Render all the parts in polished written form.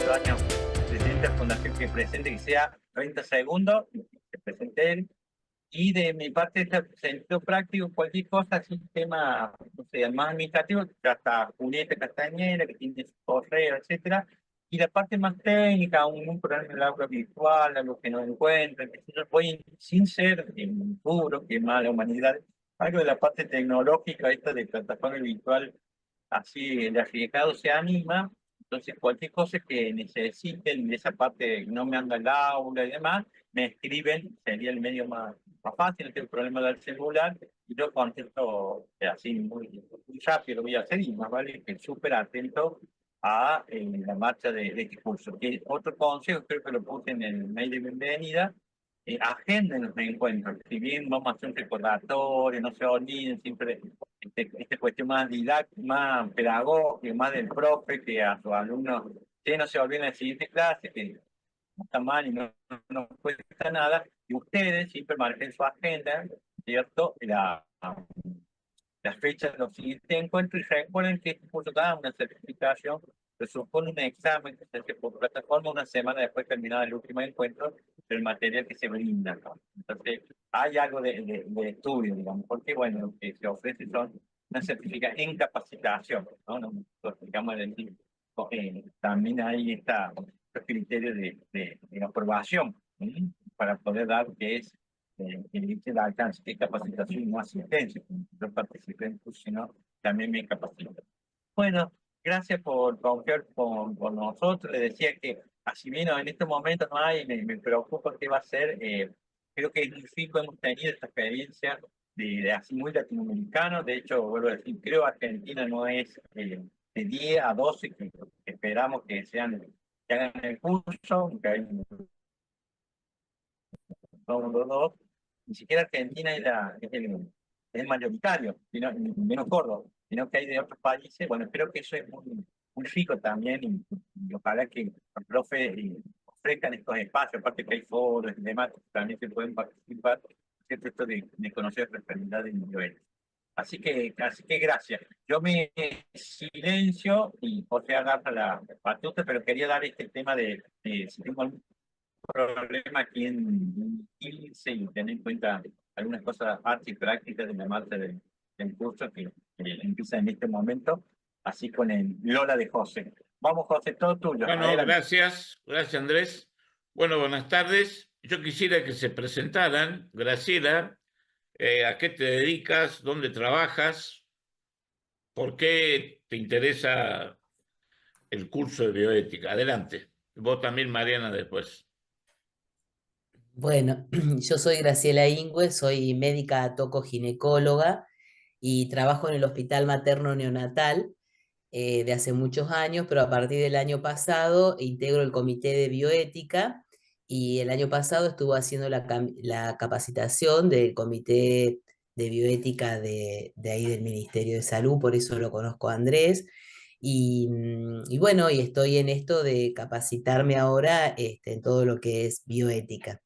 8 años presidente de la fundación que presente, que sea 30 segundos, que presente él. Y de mi parte, este sentido práctico, cualquier cosa, así, tema, no sé, más administrativo, ya está Julieta Castañera, que tiene su correo, etcétera. Y la parte más técnica, un programa de aula virtual, algo que no encuentran, que yo voy sin ser puro, que más la humanidad, algo de la parte tecnológica, esta de plataforma virtual, así el arriesgado se anima. Entonces, cualquier cosa que necesiten de esa parte, no me anda el aula y demás, me escriben, sería el medio más fácil, no tengo problema del celular, y yo contesto así muy rápido, lo voy a hacer, y más vale que súper atento a la marcha de este curso. Que otro consejo, creo que lo puse en el mail de bienvenida, agenden los encuentros. Si bien vamos a hacer un recordatorio, no se olviden, siempre esta cuestión más didáctica, más pedagógica, más del profe, que a sus alumnos, que no se olviden en la siguiente clase, que no está mal y no cuesta nada, y ustedes siempre marquen su agenda, ¿cierto? Las fechas de los siguientes encuentros, y recuerden que este curso da una certificación, se supone un examen que se hace por plataforma una semana después de terminar el último encuentro del material que se brinda, ¿no? Entonces, hay algo de estudio, digamos, porque, bueno, lo que se ofrece son una certificación en capacitación, ¿no? Digamos, también hay estos criterios de aprobación, ¿sí? Para poder dar que es el índice de alcance, que es capacitación y no asistencia. Yo participé en curso, sino también me capacito. Bueno, gracias por confiar con nosotros. Le decía que, así bien en estos momentos no hay, me preocupa qué va a ser. Creo que en Fico hemos tenido esta experiencia de así muy latinoamericano. De hecho, vuelvo a decir, creo que Argentina no es de 10 a 12 que esperamos que sean, que hagan el curso, que hay dos, ni siquiera Argentina es el mayoritario, sino, menos Córdoba, sino que hay de otros países. Bueno, creo que eso es muy rico también, y ojalá que los profes ofrezcan estos espacios, aparte que hay foros y demás, también se pueden participar, ¿cierto? Esto de conocer la realidad de bioética. Así que gracias. Yo me silencio y José agarra la batuta, pero quería dar este tema de si tengo algún problema aquí en 15 y tener en cuenta algunas cosas y prácticas de la marcha del curso que empieza en este momento, así con el Lola de José. Vamos, José, todo tuyo. Bueno, Adelante. gracias Andrés. Bueno, buenas tardes. Yo quisiera que se presentaran, Graciela, a qué te dedicas, dónde trabajas, por qué te interesa el curso de bioética. Adelante. Vos también, Mariana, después. Bueno, yo soy Graciela Ingüe, soy médica tocoginecóloga y trabajo en el Hospital Materno Neonatal de hace muchos años, pero a partir del año pasado integro el comité de bioética y el año pasado estuve haciendo la capacitación del comité de bioética de ahí del Ministerio de Salud, por eso lo conozco a Andrés. Y bueno, y estoy en esto de capacitarme ahora en todo lo que es bioética.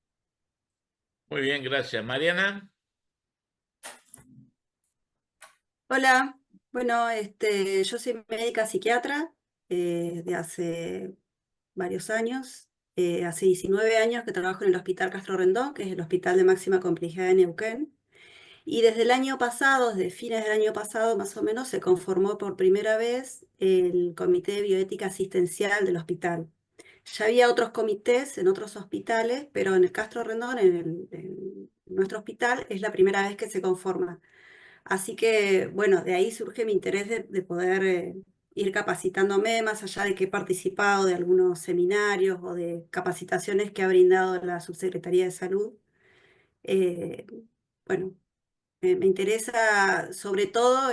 Muy bien, gracias. Mariana. Hola, bueno, yo soy médica psiquiatra de hace varios años. Hace 19 años que trabajo en el Hospital Castro Rendón, que es el hospital de máxima complejidad de Neuquén. Y desde el año pasado, desde fines del año pasado más o menos, se conformó por primera vez el Comité de Bioética Asistencial del hospital. Ya había otros comités en otros hospitales, pero en el Castro Rendón, en nuestro hospital, es la primera vez que se conforma. Así que, bueno, de ahí surge mi interés de poder ir capacitándome, más allá de que he participado de algunos seminarios o de capacitaciones que ha brindado la Subsecretaría de Salud. Eh, bueno, me interesa sobre todo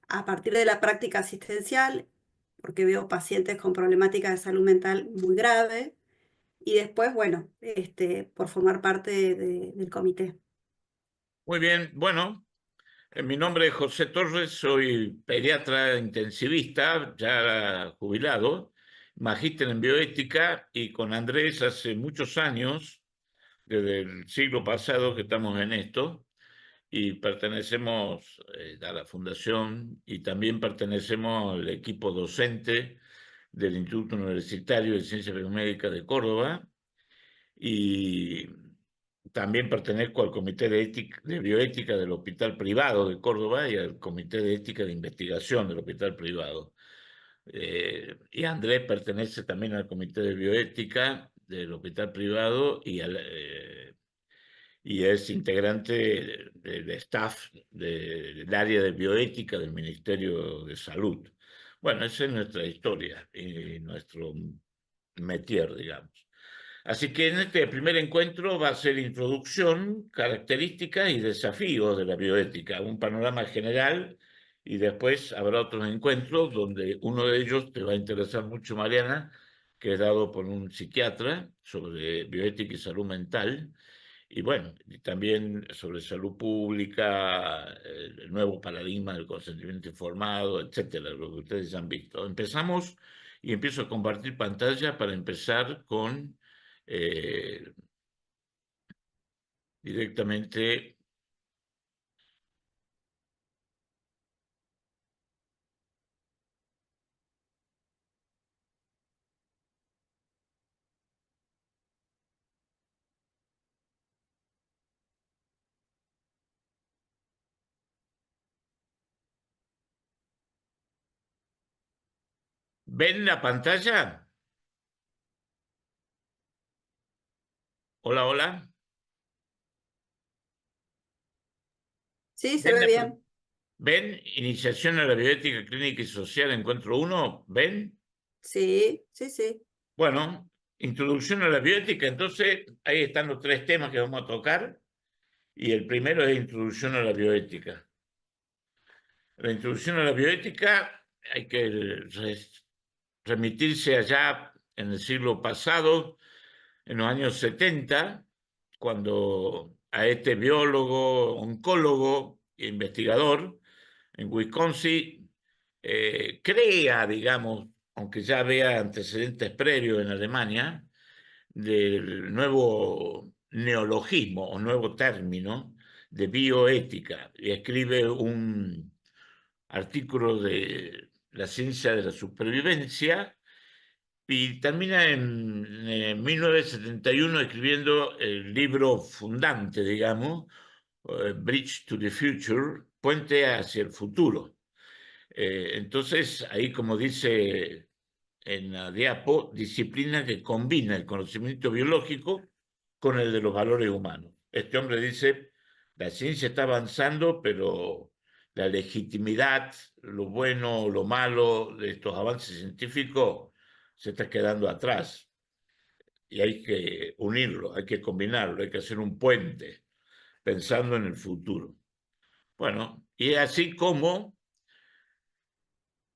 a partir de la práctica asistencial, porque veo pacientes con problemáticas de salud mental muy grave, y después, bueno, por formar parte del comité. Muy bien. Bueno, mi nombre es José Torres, soy pediatra intensivista, ya jubilado, magíster en bioética y con Andrés hace muchos años, desde el siglo pasado que estamos en esto, y pertenecemos a la fundación y también pertenecemos al equipo docente del Instituto Universitario de Ciencias Biomédicas de Córdoba y también pertenezco al Comité de Bioética del Hospital Privado de Córdoba y al Comité de Ética de Investigación del Hospital Privado. Y Andrés pertenece también al Comité de Bioética del Hospital Privado y es integrante del staff del área de bioética del Ministerio de Salud. Bueno, esa es nuestra historia y nuestro métier, digamos. Así que en este primer encuentro va a ser introducción, características y desafíos de la bioética, un panorama general, y después habrá otros encuentros donde uno de ellos te va a interesar mucho, Mariana, que es dado por un psiquiatra sobre bioética y salud mental, y bueno, y también sobre salud pública, el nuevo paradigma del consentimiento informado, etcétera, lo que ustedes han visto. Empezamos y empiezo a compartir pantalla para empezar con directamente. ¿Ven la pantalla? Hola, hola. Sí, se ve bien. ¿Ven? Iniciación a la bioética clínica y social, encuentro 1. ¿Ven? Sí, sí, sí. Bueno, introducción a la bioética. Entonces, ahí están los 3 temas que vamos a tocar. Y el primero es introducción a la bioética. La introducción a la bioética hay que remitirse allá en el siglo pasado, en los años 70, cuando a este biólogo, oncólogo e investigador en Wisconsin crea, digamos, aunque ya vea antecedentes previos en Alemania, del nuevo neologismo o nuevo término de bioética, y escribe un artículo de la ciencia de la supervivencia y termina en 1971 escribiendo el libro fundante, digamos, Bridge to the Future, Puente hacia el futuro. Entonces, ahí como dice en la diapo, disciplina que combina el conocimiento biológico con el de los valores humanos. Este hombre dice, la ciencia está avanzando, pero la legitimidad, lo bueno, lo malo de estos avances científicos se está quedando atrás. Y hay que unirlo, hay que combinarlo, hay que hacer un puente pensando en el futuro. Bueno, y así como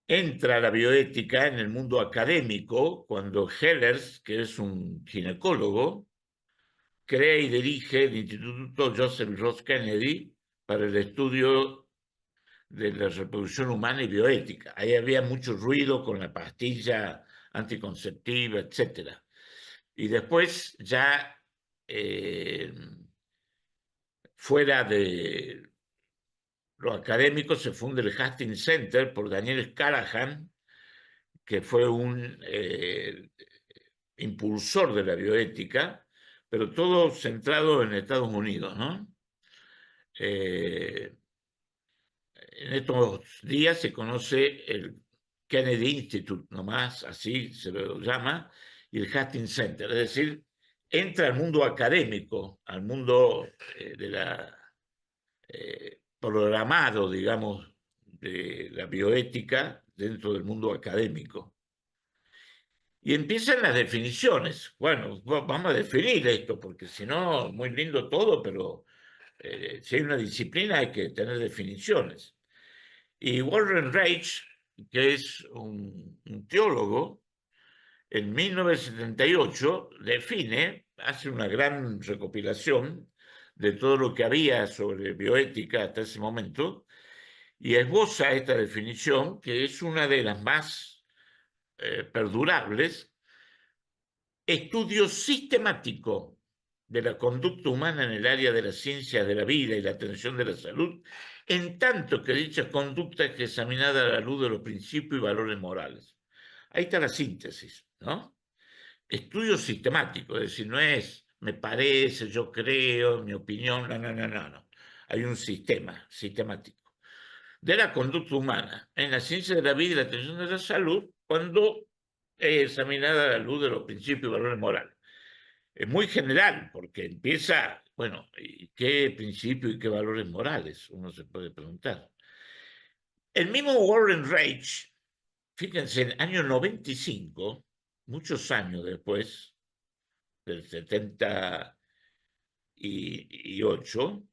entra la bioética en el mundo académico cuando Hellers, que es un ginecólogo, crea y dirige el Instituto Joseph Ross Kennedy para el estudio de la reproducción humana y bioética. Ahí había mucho ruido con la pastilla anticonceptiva, etc. Y después ya fuera de lo académico se funda el Hastings Center por Daniel Callahan, que fue un impulsor de la bioética, pero todo centrado en Estados Unidos, ¿no? En estos días se conoce el Kennedy Institute, nomás así se lo llama, y el Hastings Center, es decir, entra al mundo académico, al mundo de la programado, digamos, de la bioética dentro del mundo académico. Y empiezan las definiciones. Bueno, vamos a definir esto, porque si no, muy lindo todo, pero si hay una disciplina hay que tener definiciones. Y Warren Reich, que es un teólogo, en 1978 define, hace una gran recopilación de todo lo que había sobre bioética hasta ese momento, y esboza esta definición, que es una de las más perdurables: estudio sistemático de la conducta humana en el área de las ciencias de la vida y la atención de la salud, en tanto que dicha conducta es examinada a la luz de los principios y valores morales. Ahí está la síntesis, ¿no? Estudio sistemático, es decir, no es me parece, yo creo, mi opinión, no. Hay un sistema sistemático de la conducta humana en la ciencia de la vida y la atención de la salud cuando es examinada a la luz de los principios y valores morales. Es muy general, porque empieza, bueno, ¿y qué principios y qué valores morales? Uno se puede preguntar. El mismo Warren Reich, fíjense, en el año 95, muchos años después, del 78,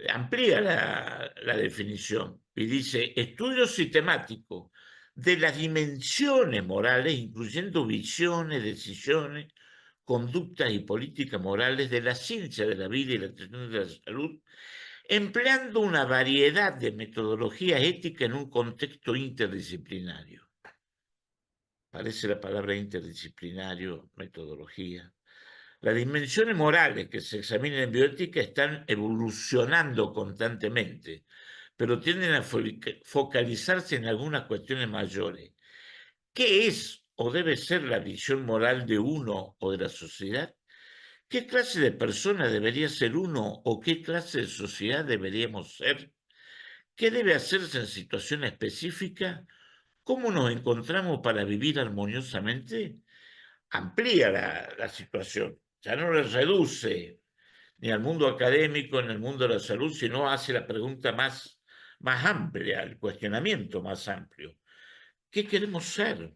amplía la definición y dice estudio sistemático de las dimensiones morales, incluyendo visiones, decisiones, conductas y políticas morales de la ciencia de la vida y la atención de la salud, empleando una variedad de metodologías éticas en un contexto interdisciplinario. Parece la palabra interdisciplinario, metodología. Las dimensiones morales que se examinan en bioética están evolucionando constantemente, pero tienden a focalizarse en algunas cuestiones mayores. ¿Qué es o debe ser la visión moral de uno o de la sociedad? ¿Qué clase de persona debería ser uno o qué clase de sociedad deberíamos ser? ¿Qué debe hacerse en situaciones específicas? ¿Cómo nos encontramos para vivir armoniosamente? Amplía la situación, ya no le reduce ni al mundo académico, ni al mundo de la salud, sino hace la pregunta más amplia, el cuestionamiento más amplio. ¿Qué queremos ser?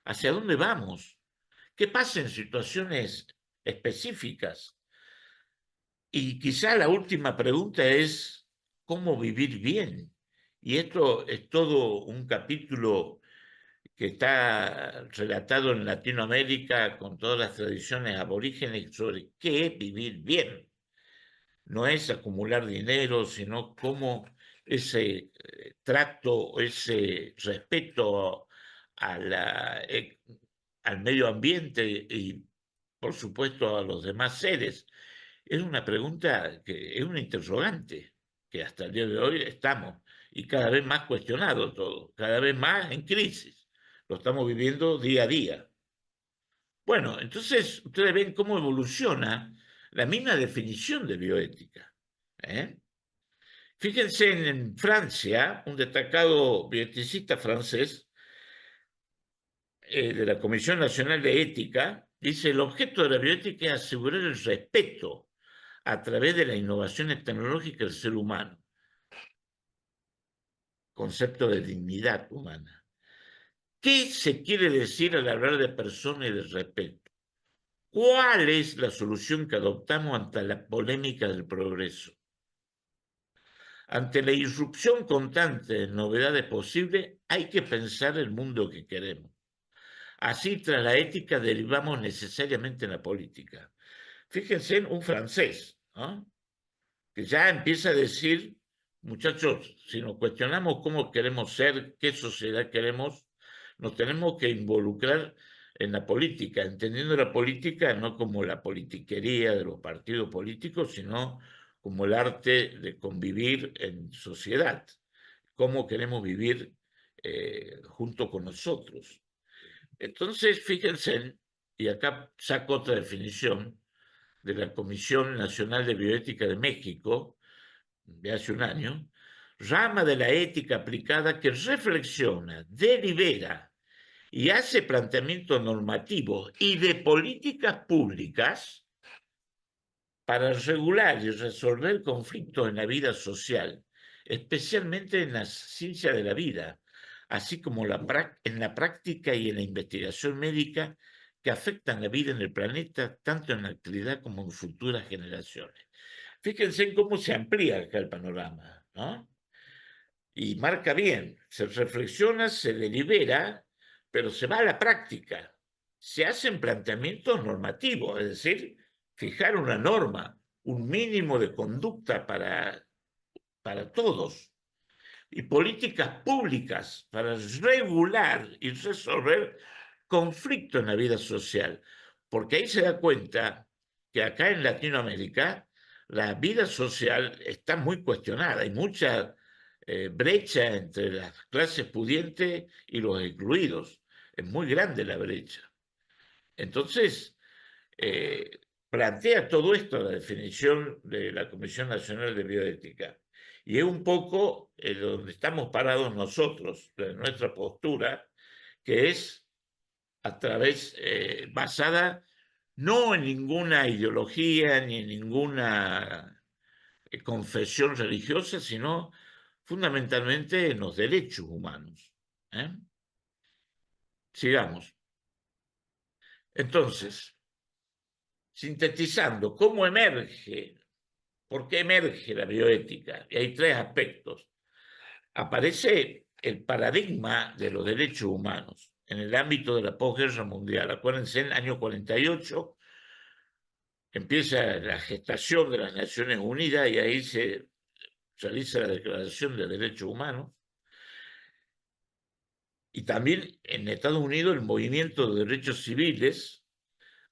¿Hacia dónde vamos? ¿Qué pasa en situaciones específicas? Y quizá la última pregunta es, ¿cómo vivir bien? Y esto es todo un capítulo que está relatado en Latinoamérica con todas las tradiciones aborígenes sobre qué es vivir bien. No es acumular dinero, sino cómo ese trato, ese respeto a al medio ambiente y, por supuesto, a los demás seres. Es una pregunta que es una interrogante que hasta el día de hoy estamos y cada vez más cuestionado todo, cada vez más en crisis. Lo estamos viviendo día a día. Bueno, entonces ustedes ven cómo evoluciona la misma definición de bioética. Fíjense en Francia, un destacado bioeticista francés de la Comisión Nacional de Ética, dice, el objeto de la bioética es asegurar el respeto a través de las innovaciones tecnológicas del ser humano. Concepto de dignidad humana. ¿Qué se quiere decir al hablar de persona y de respeto? ¿Cuál es la solución que adoptamos ante la polémica del progreso? Ante la irrupción constante de novedades posibles, hay que pensar el mundo que queremos. Así, tras la ética, derivamos necesariamente en la política. Fíjense en un francés, ¿no?, que ya empieza a decir, muchachos, si nos cuestionamos cómo queremos ser, qué sociedad queremos, nos tenemos que involucrar en la política, entendiendo la política no como la politiquería de los partidos políticos, sino como el arte de convivir en sociedad, cómo queremos vivir junto con nosotros. Entonces, fíjense, y acá saco otra definición de la Comisión Nacional de Bioética de México, de hace un año, rama de la ética aplicada que reflexiona, delibera y hace planteamientos normativos y de políticas públicas para regular y resolver conflictos en la vida social, especialmente en la ciencia de la vida, así como en la práctica y en la investigación médica que afectan la vida en el planeta, tanto en la actualidad como en futuras generaciones. Fíjense en cómo se amplía acá el panorama, ¿no? Y marca bien, se reflexiona, se delibera, pero se va a la práctica. Se hacen planteamientos normativos, es decir, fijar una norma, un mínimo de conducta para todos, y políticas públicas para regular y resolver conflictos en la vida social. Porque ahí se da cuenta que acá en Latinoamérica la vida social está muy cuestionada, hay mucha brecha entre las clases pudientes y los excluidos. es muy grande la brecha. Entonces, plantea todo esto la definición de la Comisión Nacional de Bioética. Y es un poco donde estamos parados nosotros, de nuestra postura, que es a través, basada no en ninguna ideología ni en ninguna confesión religiosa, sino fundamentalmente en los derechos humanos. Sigamos. Entonces, sintetizando, ¿cómo emerge? ¿Por qué emerge la bioética? Y hay tres aspectos. Aparece el paradigma de los derechos humanos en el ámbito de la posguerra mundial. Acuérdense, en el año 48 empieza la gestación de las Naciones Unidas y ahí se realiza la Declaración de Derechos Humanos. Y también en Estados Unidos el movimiento de derechos civiles,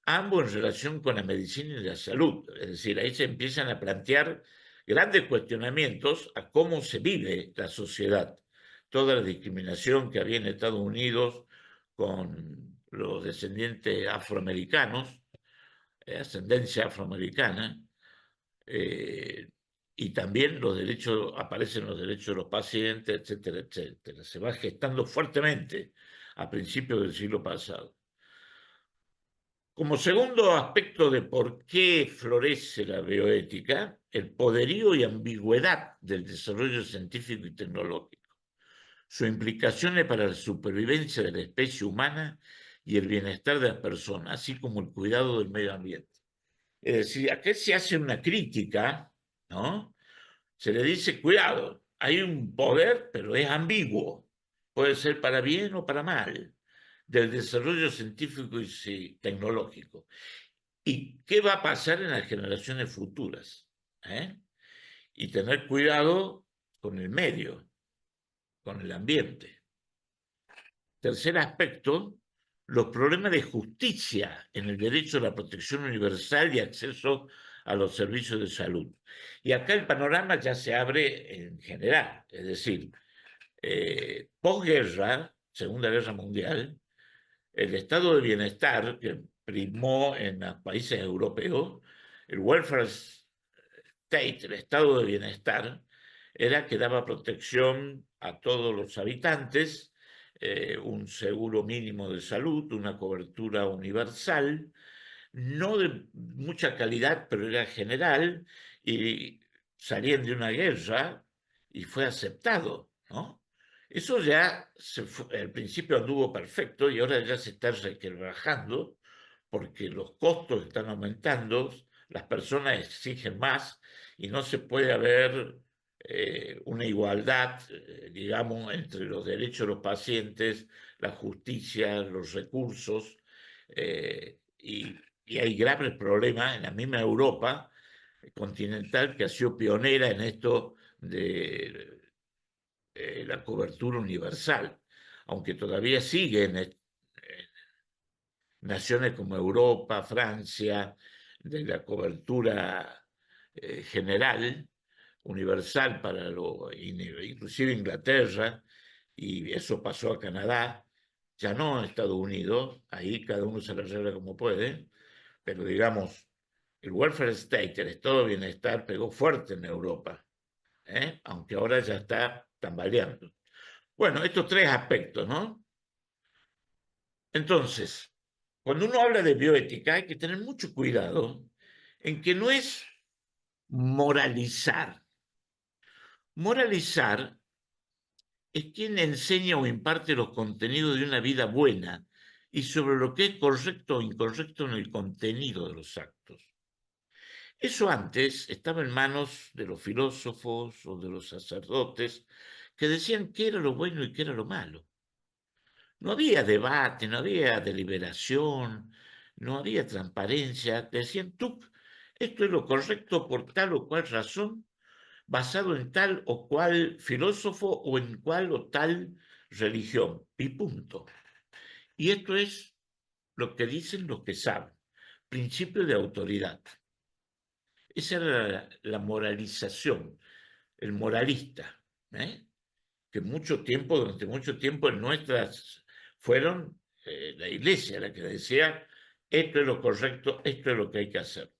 ambos en relación con la medicina y la salud. Es decir, ahí se empiezan a plantear grandes cuestionamientos a cómo se vive la sociedad. Toda la discriminación que había en Estados Unidos con los descendientes afroamericanos, ascendencia afroamericana, y también los derechos, aparecen los derechos de los pacientes, etcétera, etcétera. Se va gestando fuertemente a principios del siglo pasado. Como segundo aspecto de por qué florece la bioética, el poderío y ambigüedad del desarrollo científico y tecnológico, su implicaciones para la supervivencia de la especie humana y el bienestar de las personas, así como el cuidado del medio ambiente. Es decir, aquí se hace una crítica, ¿no? Se le dice, cuidado, hay un poder, pero es ambiguo, puede ser para bien o para mal, del desarrollo científico y tecnológico. ¿Y qué va a pasar en las generaciones futuras? Y tener cuidado con el medio, con el ambiente. Tercer aspecto, los problemas de justicia en el derecho a la protección universal y acceso a los servicios de salud. Y acá el panorama ya se abre en general, es decir, posguerra, Segunda Guerra Mundial, el estado de bienestar que primó en los países europeos, el welfare state, el estado de bienestar, era que daba protección a todos los habitantes, un seguro mínimo de salud, una cobertura universal, no de mucha calidad, pero era general, y salían de una guerra y fue aceptado, ¿no? Eso ya al principio anduvo perfecto y ahora ya se está requebrajando porque los costos están aumentando, las personas exigen más y no se puede haber una igualdad, digamos, entre los derechos de los pacientes, la justicia, los recursos, y hay graves problemas en la misma Europa continental que ha sido pionera en esto de la cobertura universal, aunque todavía sigue en naciones como Europa, Francia, de la cobertura general, universal para inclusive Inglaterra, y eso pasó a Canadá, ya no a Estados Unidos, ahí cada uno se la arregla como puede, pero digamos, el welfare state, el estado de bienestar, pegó fuerte en Europa, aunque ahora ya está tambaleando. Bueno, estos tres aspectos, ¿no? Entonces, cuando uno habla de bioética hay que tener mucho cuidado en que no es moralizar. Moralizar es quien enseña o imparte los contenidos de una vida buena y sobre lo que es correcto o incorrecto en el contenido de los actos. Eso antes estaba en manos de los filósofos o de los sacerdotes que decían qué era lo bueno y qué era lo malo. No había debate, no había deliberación, no había transparencia. Decían tú, esto es lo correcto por tal o cual razón, basado en tal o cual filósofo o en cual o tal religión, y punto. Y esto es lo que dicen los que saben, principio de autoridad. Esa era la moralización, el moralista, que durante mucho tiempo en nuestras fueron la Iglesia la que decía, esto es lo correcto, esto es lo que hay que hacer.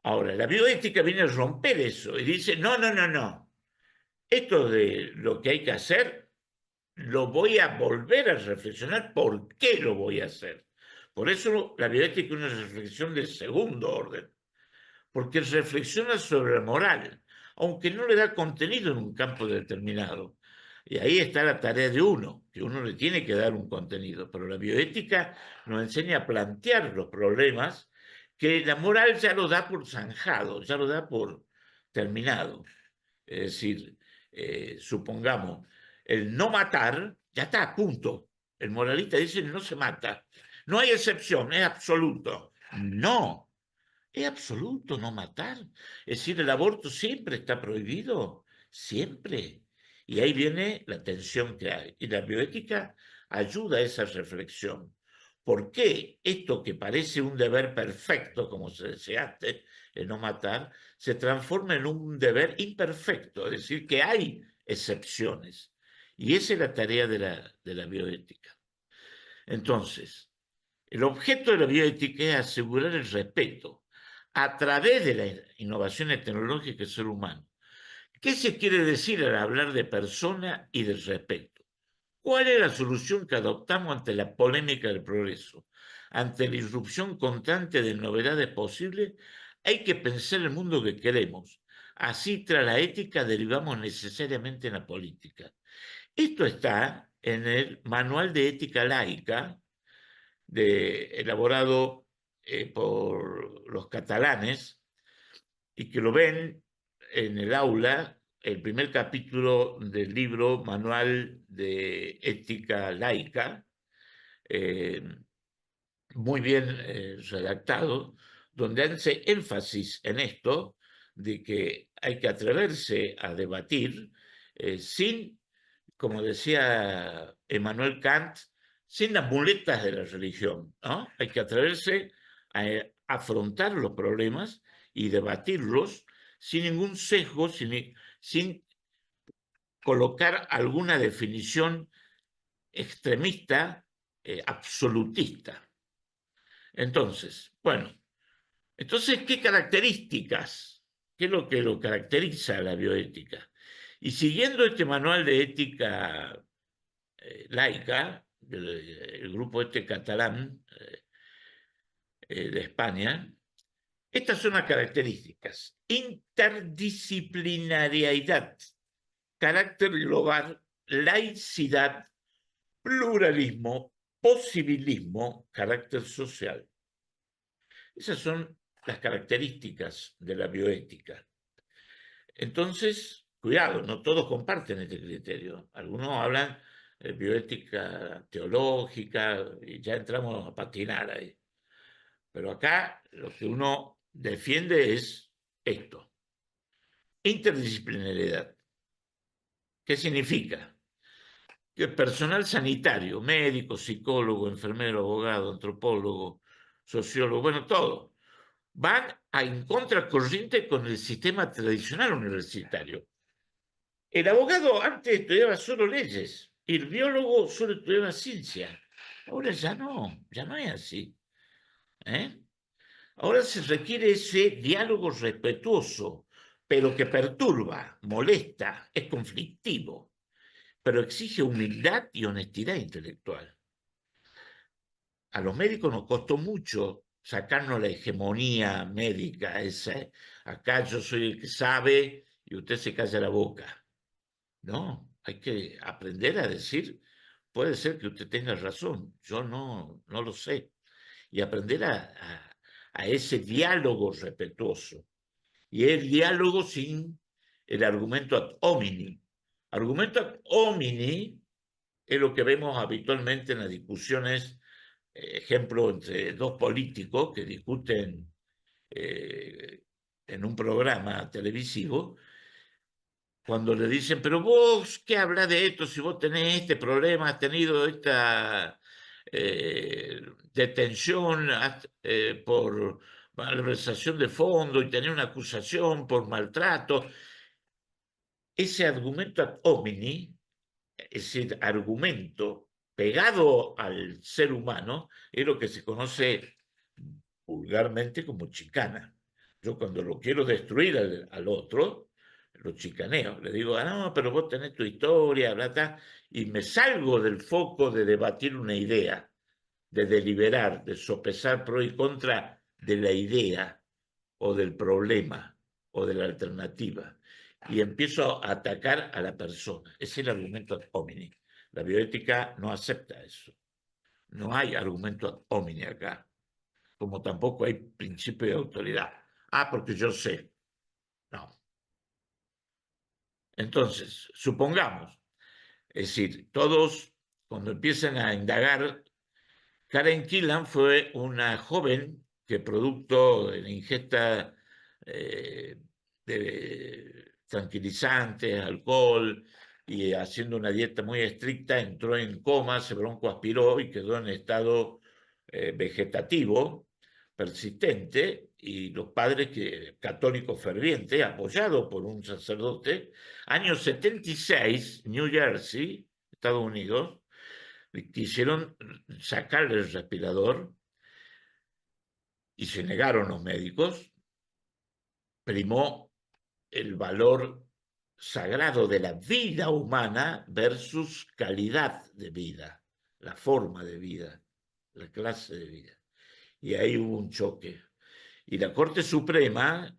Ahora, la bioética viene a romper eso y dice, no, no, no, no. Esto de lo que hay que hacer, lo voy a volver a reflexionar por qué lo voy a hacer. Por eso la bioética es una reflexión de segundo orden, porque reflexiona sobre la moral, aunque no le da contenido en un campo determinado. Y ahí está la tarea de uno, que uno le tiene que dar un contenido, pero la bioética nos enseña a plantear los problemas que la moral ya lo da por zanjado, ya lo da por terminado. Es decir, supongamos, el no matar, ya está, a punto. El moralista dice no se mata. No hay excepción, es absoluto. No, es absoluto no matar. Es decir, el aborto siempre está prohibido, siempre. Y ahí viene la tensión que hay. Y la bioética ayuda a esa reflexión. ¿Por qué esto que parece un deber perfecto, como se decía antes, el no matar, se transforma en un deber imperfecto? Es decir, que hay excepciones. Y esa es la tarea de la bioética. Entonces, el objeto de la bioética es asegurar el respeto a través de las innovaciones tecnológicas del ser humano. ¿Qué se quiere decir al hablar de persona y del respeto? ¿Cuál es la solución que adoptamos ante la polémica del progreso? Ante la irrupción constante de novedades posibles, hay que pensar el mundo que queremos. Así, tras la ética, derivamos necesariamente en la política. Esto está en el Manual de Ética Laica, elaborado por los catalanes, y que lo ven en el aula, el primer capítulo del libro Manual de Ética Laica, eh, muy bien redactado, donde hace énfasis en esto de que hay que atreverse a debatir sin, como decía Emmanuel Kant, sin las muletas de la religión, ¿no? Hay que atreverse a afrontar los problemas y debatirlos sin ningún sesgo, sin colocar alguna definición extremista, absolutista. Entonces, bueno, ¿qué características? ¿Qué es lo que lo caracteriza a la bioética? Y siguiendo este manual de ética laica, el grupo este catalán de España, estas son las características: interdisciplinariedad, carácter global, laicidad, pluralismo, posibilismo, carácter social. Esas son las características de la bioética. Entonces, cuidado, no todos comparten este criterio. Algunos hablan de bioética teológica y ya entramos a patinar ahí. Pero acá lo que uno defiende es esto: interdisciplinariedad. ¿Qué significa? Que el personal sanitario, médico, psicólogo, enfermero, abogado, antropólogo, sociólogo, bueno, todo, van en contracorriente con el sistema tradicional universitario. El abogado antes estudiaba solo leyes y el biólogo solo estudiaba ciencia. Ahora ya no es así. Ahora se requiere ese diálogo respetuoso, pero que perturba, molesta, es conflictivo, pero exige humildad y honestidad intelectual. A los médicos nos costó mucho sacarnos la hegemonía médica esa. Acá yo soy el que sabe y usted se calla la boca. No, hay que aprender a decir, puede ser que usted tenga razón, yo no lo sé. Y aprender a ese diálogo respetuoso. Y el diálogo sin el argumento ad hominem. Argumento ad hominem es lo que vemos habitualmente en las discusiones, ejemplo, entre dos políticos que discuten en un programa televisivo, cuando le dicen, pero vos, ¿qué hablas de esto si vos tenés este problema, has tenido esta detención por malversación de fondo y tenés una acusación por maltrato? Ese argumento ad hominem, ese argumento pegado al ser humano, es lo que se conoce vulgarmente como chicana. Yo cuando lo quiero destruir al otro, lo chicaneo. Le digo, no, pero vos tenés tu historia, bla, bla, y me salgo del foco de debatir una idea, de deliberar, de sopesar pro y contra de la idea o del problema o de la alternativa. Y empiezo a atacar a la persona. Ese es el argumento ad hominem. La bioética no acepta eso. No hay argumento ad hominem acá, como tampoco hay principio de autoridad. Porque yo sé. No. Entonces, supongamos, es decir, todos cuando empiezan a indagar, Karen Gillan fue una joven que producto de la ingesta de tranquilizantes, alcohol y haciendo una dieta muy estricta, entró en coma, se broncoaspiró y quedó en estado vegetativo persistente, y los padres, católicos fervientes, apoyados por un sacerdote, año 76, New Jersey, Estados Unidos, quisieron sacarle el respirador y se negaron los médicos. Primó el valor sagrado de la vida humana versus calidad de vida, la forma de vida, la clase de vida. Y ahí hubo un choque. Y la Corte Suprema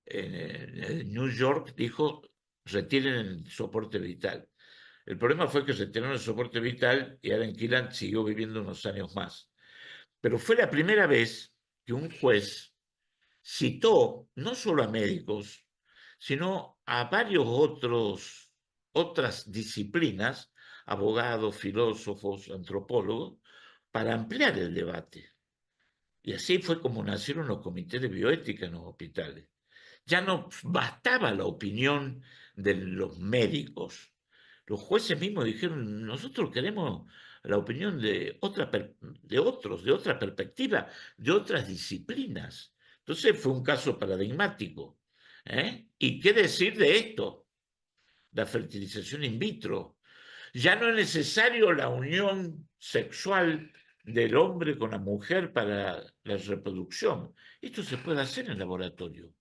en New York dijo, retiren el soporte vital. El problema fue que retiraron el soporte vital y Karen Gillan siguió viviendo unos años más. Pero fue la primera vez que un juez citó no solo a médicos, sino a varios otras disciplinas, abogados, filósofos, antropólogos, para ampliar el debate. Y así fue como nacieron los comités de bioética en los hospitales. Ya no bastaba la opinión de los médicos. Los jueces mismos dijeron, nosotros queremos la opinión de otra perspectiva, de otras disciplinas. Entonces fue un caso paradigmático. ¿Y qué decir de esto? La fertilización in vitro. Ya no es necesario la unión sexual del hombre con la mujer para la reproducción. Esto se puede hacer en laboratorio.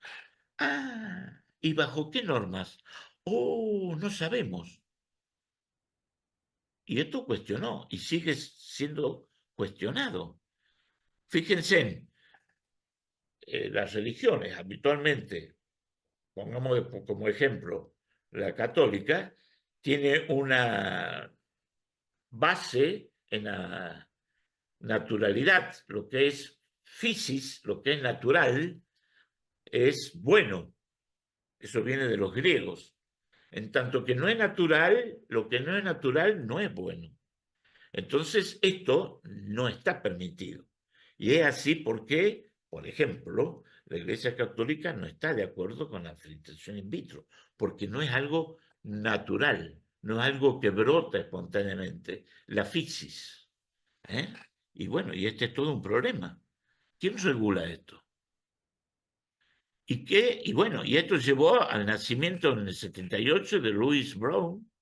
¿Y bajo qué normas? No sabemos. Y esto cuestionó y sigue siendo cuestionado. Fíjense, las religiones habitualmente, pongamos como ejemplo, la católica, tiene una base en la naturalidad, lo que es physis, lo que es natural, es bueno. Eso viene de los griegos. En tanto que no es natural, lo que no es natural no es bueno. Entonces, esto no está permitido. Y es así porque, por ejemplo, la Iglesia Católica no está de acuerdo con la fertilización in vitro, porque no es algo natural, no es algo que brota espontáneamente, la physis. Y bueno, y este es todo un problema. ¿Quién regula esto? Y bueno, y esto llevó al nacimiento en el 78 de Louise Brown,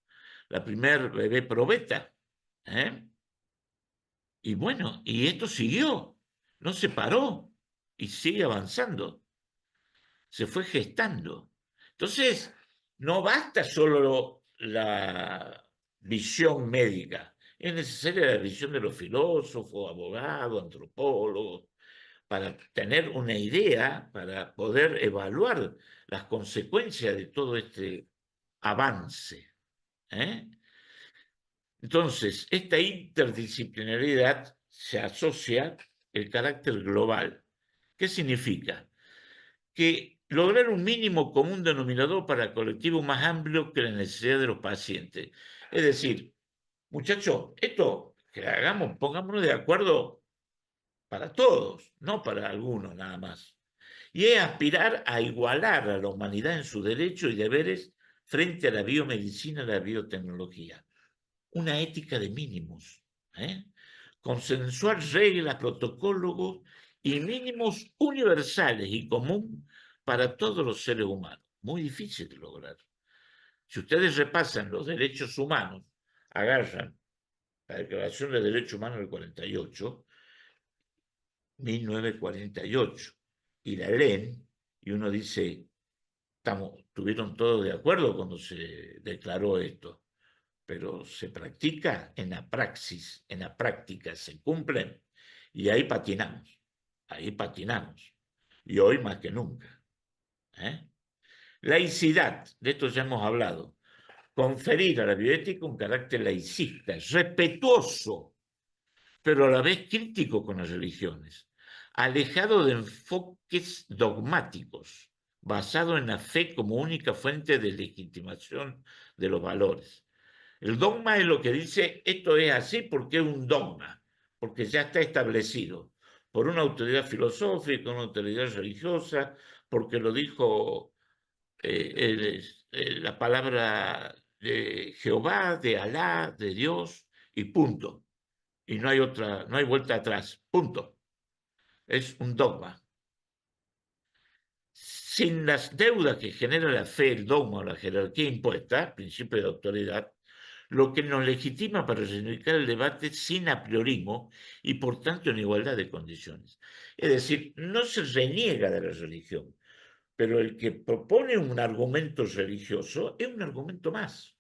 la primer bebé probeta. Y bueno, y esto siguió, no se paró y sigue avanzando. Se fue gestando. Entonces, no basta solo la visión médica, es necesaria la visión de los filósofos, abogados, antropólogos, para tener una idea, para poder evaluar las consecuencias de todo este avance. Entonces, esta interdisciplinariedad se asocia el carácter global. ¿Qué significa? Que lograr un mínimo común denominador para el colectivo más amplio que la necesidad de los pacientes. Es decir, muchachos, esto que hagamos, pongámonos de acuerdo para todos, no para algunos nada más. Y es aspirar a igualar a la humanidad en sus derechos y deberes frente a la biomedicina y la biotecnología. Una ética de mínimos, consensuar reglas, protocolos y mínimos universales y común para todos los seres humanos. Muy difícil de lograr. Si ustedes repasan los derechos humanos agarran la Declaración de Derechos Humanos del 1948, y la leen, y uno dice, estuvieron todos de acuerdo cuando se declaró esto, pero se practica en la praxis, en la práctica se cumplen, y ahí patinamos, y hoy más que nunca. Laicidad, de esto ya hemos hablado, conferir a la bioética un carácter laicista, respetuoso, pero a la vez crítico con las religiones, alejado de enfoques dogmáticos, basado en la fe como única fuente de legitimación de los valores. El dogma es lo que dice, esto es así porque es un dogma, porque ya está establecido por una autoridad filosófica, una autoridad religiosa, porque lo dijo la palabra de Jehová, de Alá, de Dios, y punto. Y no hay otra, no hay vuelta atrás, punto. Es un dogma. Sin las deudas que genera la fe, el dogma o la jerarquía impuesta, principio de autoridad, lo que nos legitima para reivindicar el debate sin apriorismo y por tanto en igualdad de condiciones. Es decir, no se reniega de la religión, pero el que propone un argumento religioso es un argumento más.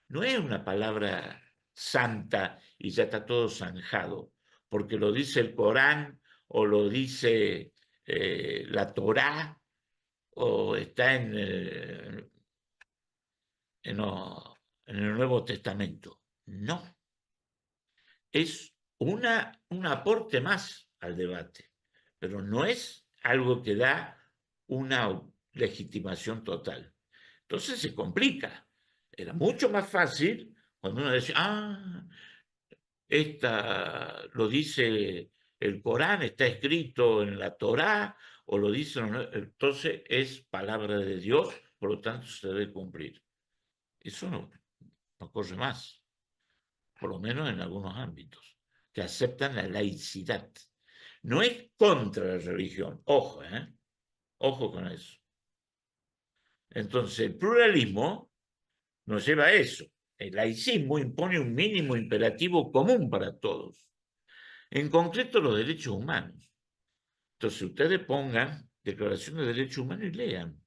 No es una palabra santa y ya está todo zanjado, porque lo dice el Corán o lo dice la Torá o está en el Nuevo Testamento. No, es un aporte más al debate, pero no es algo que da una legitimación total. Entonces se complica. Era mucho más fácil cuando uno decía, lo dice el Corán, está escrito en la Torá, o lo dice, entonces es palabra de Dios, por lo tanto se debe cumplir. Eso no corre más, por lo menos en algunos ámbitos, que aceptan la laicidad. No es contra la religión, ojo, ojo con eso. Entonces, el pluralismo nos lleva a eso. El laicismo impone un mínimo imperativo común para todos, en concreto los derechos humanos. Entonces, ustedes pongan Declaración de Derechos Humanos y lean.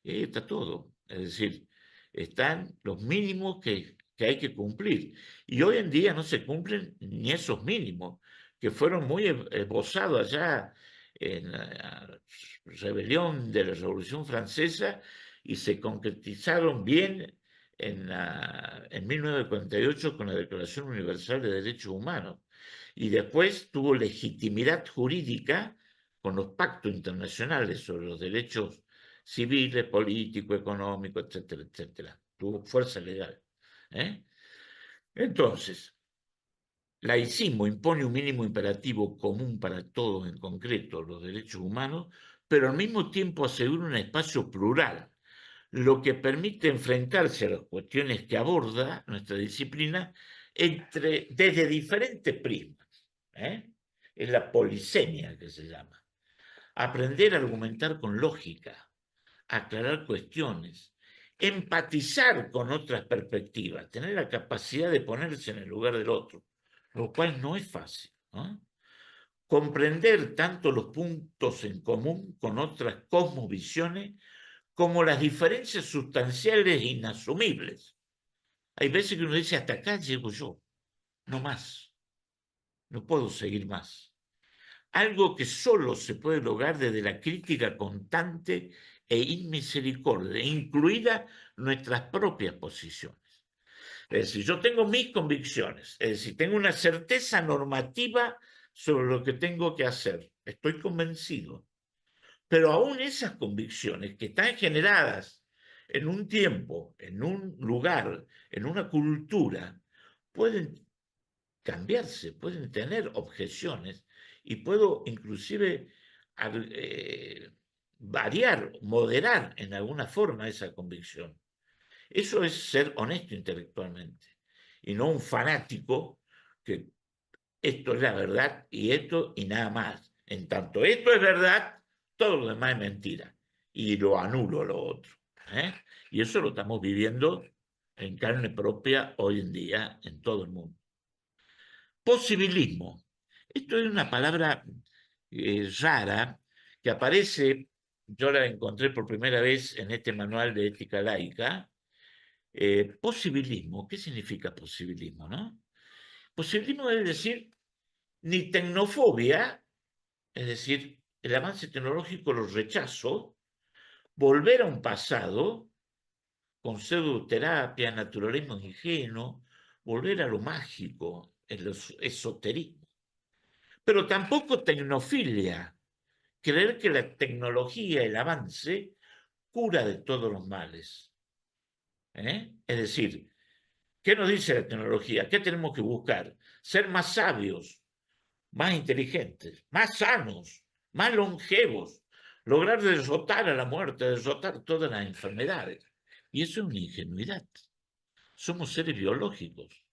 Y ahí está todo. Es decir, están los mínimos que hay que cumplir. Y hoy en día no se cumplen ni esos mínimos, que fueron muy esbozados allá en la rebelión de la Revolución Francesa y se concretizaron bien en 1948 con la Declaración Universal de Derechos Humanos. Y después tuvo legitimidad jurídica con los pactos internacionales sobre los derechos civiles, políticos, económicos, etcétera, etcétera. Tuvo fuerza legal. Entonces, laicismo impone un mínimo imperativo común para todos, en concreto los derechos humanos, pero al mismo tiempo asegura un espacio plural, lo que permite enfrentarse a las cuestiones que aborda nuestra disciplina desde diferentes prismas. Es la polisemia que se llama. Aprender a argumentar con lógica, aclarar cuestiones, empatizar con otras perspectivas, tener la capacidad de ponerse en el lugar del otro, lo cual no es fácil, ¿no? Comprender tanto los puntos en común con otras cosmovisiones como las diferencias sustanciales e inasumibles. Hay veces que uno dice, hasta acá llego yo, no más, no puedo seguir más. Algo que solo se puede lograr desde la crítica constante e inmisericordia, incluida nuestras propias posiciones. Es decir, yo tengo mis convicciones, es decir, tengo una certeza normativa sobre lo que tengo que hacer, estoy convencido, pero aún esas convicciones que están generadas en un tiempo, en un lugar, en una cultura, pueden cambiarse, pueden tener objeciones y puedo inclusive variar, moderar en alguna forma esa convicción. Eso es ser honesto intelectualmente y no un fanático que esto es la verdad y esto y nada más. En tanto esto es verdad, todo lo demás es mentira y lo anulo lo otro. Y eso lo estamos viviendo en carne propia hoy en día en todo el mundo. Posibilismo. Esto es una palabra rara que aparece, yo la encontré por primera vez en este manual de ética laica. Posibilismo, ¿qué significa posibilismo, no? Posibilismo es decir, ni tecnofobia, es decir, el avance tecnológico lo rechazo, volver a un pasado con pseudoterapia, naturalismo ingenuo, volver a lo mágico, el esoterismo. Pero tampoco tecnofilia, creer que la tecnología, el avance, cura de todos los males. Es decir, ¿qué nos dice la tecnología? ¿Qué tenemos que buscar? Ser más sabios, más inteligentes, más sanos, más longevos, lograr derrotar a la muerte, derrotar todas las enfermedades. Y eso es una ingenuidad. Somos seres biológicos.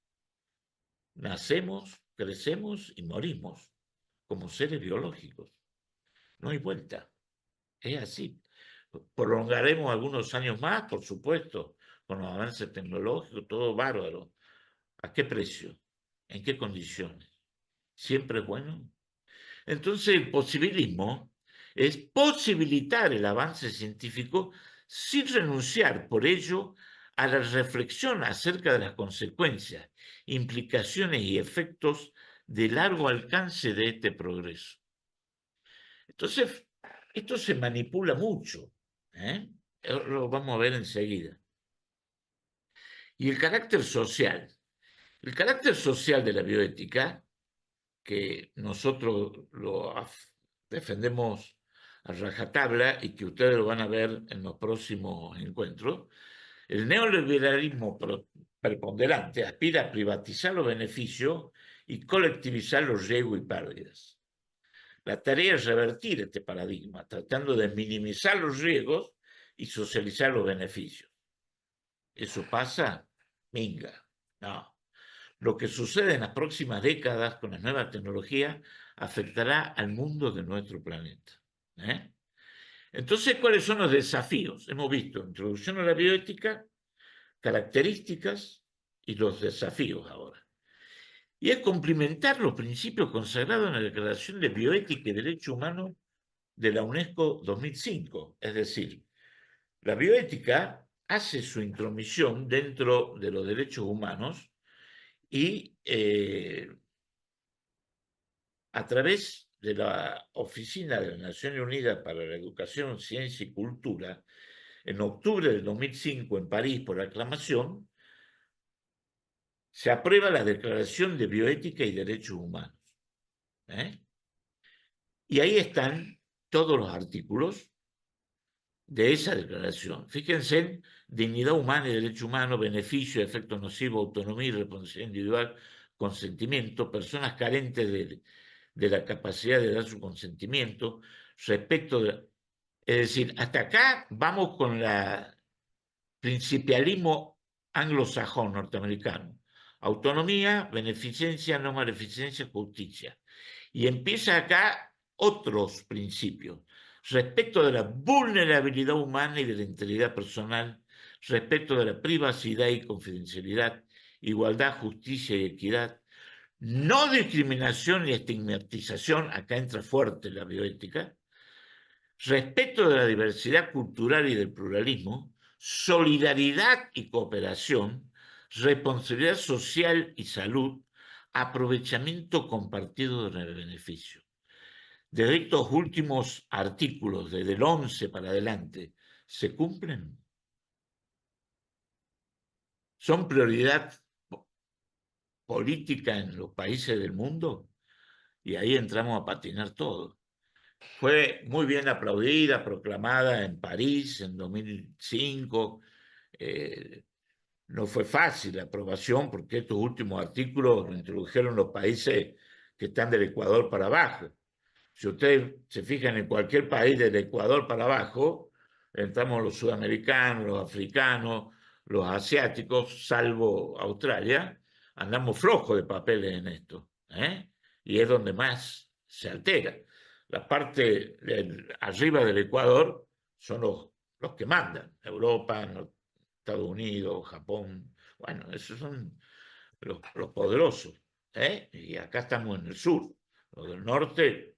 Nacemos, crecemos y morimos como seres biológicos. No hay vuelta. Es así. Prolongaremos algunos años más, por supuesto, con los avances tecnológicos, todo bárbaro. ¿A qué precio? ¿En qué condiciones? ¿Siempre es bueno? Entonces, el posibilismo es posibilitar el avance científico sin renunciar por ello a la reflexión acerca de las consecuencias, implicaciones y efectos de largo alcance de este progreso. Entonces, esto se manipula mucho, ¿eh? Lo vamos a ver enseguida. Y el carácter social. El carácter social de la bioética, que nosotros lo defendemos a rajatabla y que ustedes lo van a ver en los próximos encuentros, el neoliberalismo preponderante aspira a privatizar los beneficios y colectivizar los riesgos y pérdidas. La tarea es revertir este paradigma, tratando de minimizar los riesgos y socializar los beneficios. ¿Eso pasa? Minga. No. Lo que sucede en las próximas décadas con las nuevas tecnologías afectará al mundo de nuestro planeta. Entonces, ¿cuáles son los desafíos? Hemos visto introducción a la bioética, características y los desafíos ahora. Y es complementar los principios consagrados en la Declaración de Bioética y Derechos Humanos de la UNESCO 2005. Es decir, la bioética hace su intromisión dentro de los derechos humanos y a través de la Oficina de las Naciones Unidas para la Educación, Ciencia y Cultura, en octubre del 2005 en París por aclamación, se aprueba la Declaración de Bioética y Derechos Humanos. Y ahí están todos los artículos de esa declaración. Fíjense en dignidad humana y derecho humano, beneficio, efecto nocivo, autonomía y responsabilidad individual, consentimiento, personas carentes de la capacidad de dar su consentimiento, respecto de... Es decir, hasta acá vamos con el principialismo anglosajón norteamericano. Autonomía, beneficencia, no maleficencia, justicia. Y empieza acá otros principios. Respecto de la vulnerabilidad humana y de la integridad personal, respecto de la privacidad y confidencialidad, igualdad, justicia y equidad, no discriminación ni estigmatización, acá entra fuerte la bioética, respeto de la diversidad cultural y del pluralismo, solidaridad y cooperación, responsabilidad social y salud, aprovechamiento compartido del beneficio. De estos últimos artículos, desde el 11 para adelante, ¿se cumplen? ¿Son prioridad política en los países del mundo? Y ahí entramos a patinar todo. Fue muy bien aplaudida, proclamada en París en 2005. No fue fácil la aprobación porque estos últimos artículos lo introdujeron los países que están del Ecuador para abajo. Si ustedes se fijan en cualquier país del Ecuador para abajo, entramos los sudamericanos, los africanos, los asiáticos, salvo Australia, andamos flojos de papeles en esto, y es donde más se altera. La parte arriba del Ecuador son los que mandan, Europa, Estados Unidos, Japón, Bueno, esos son los poderosos, ¿eh? Y acá estamos en el sur. Los del norte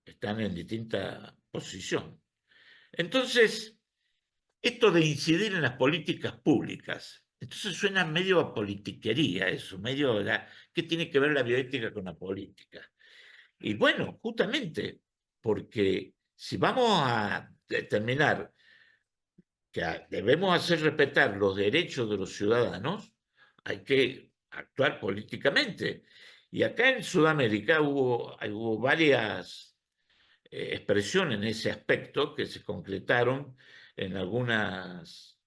están en distinta posición. Entonces, esto de incidir en las políticas públicas, entonces suena medio a politiquería eso, medio a ¿qué tiene que ver la bioética con la política? Y bueno, justamente, porque si vamos a determinar que debemos hacer respetar los derechos de los ciudadanos, hay que actuar políticamente. Y acá en Sudamérica hubo varias expresiones en ese aspecto que se concretaron en algunas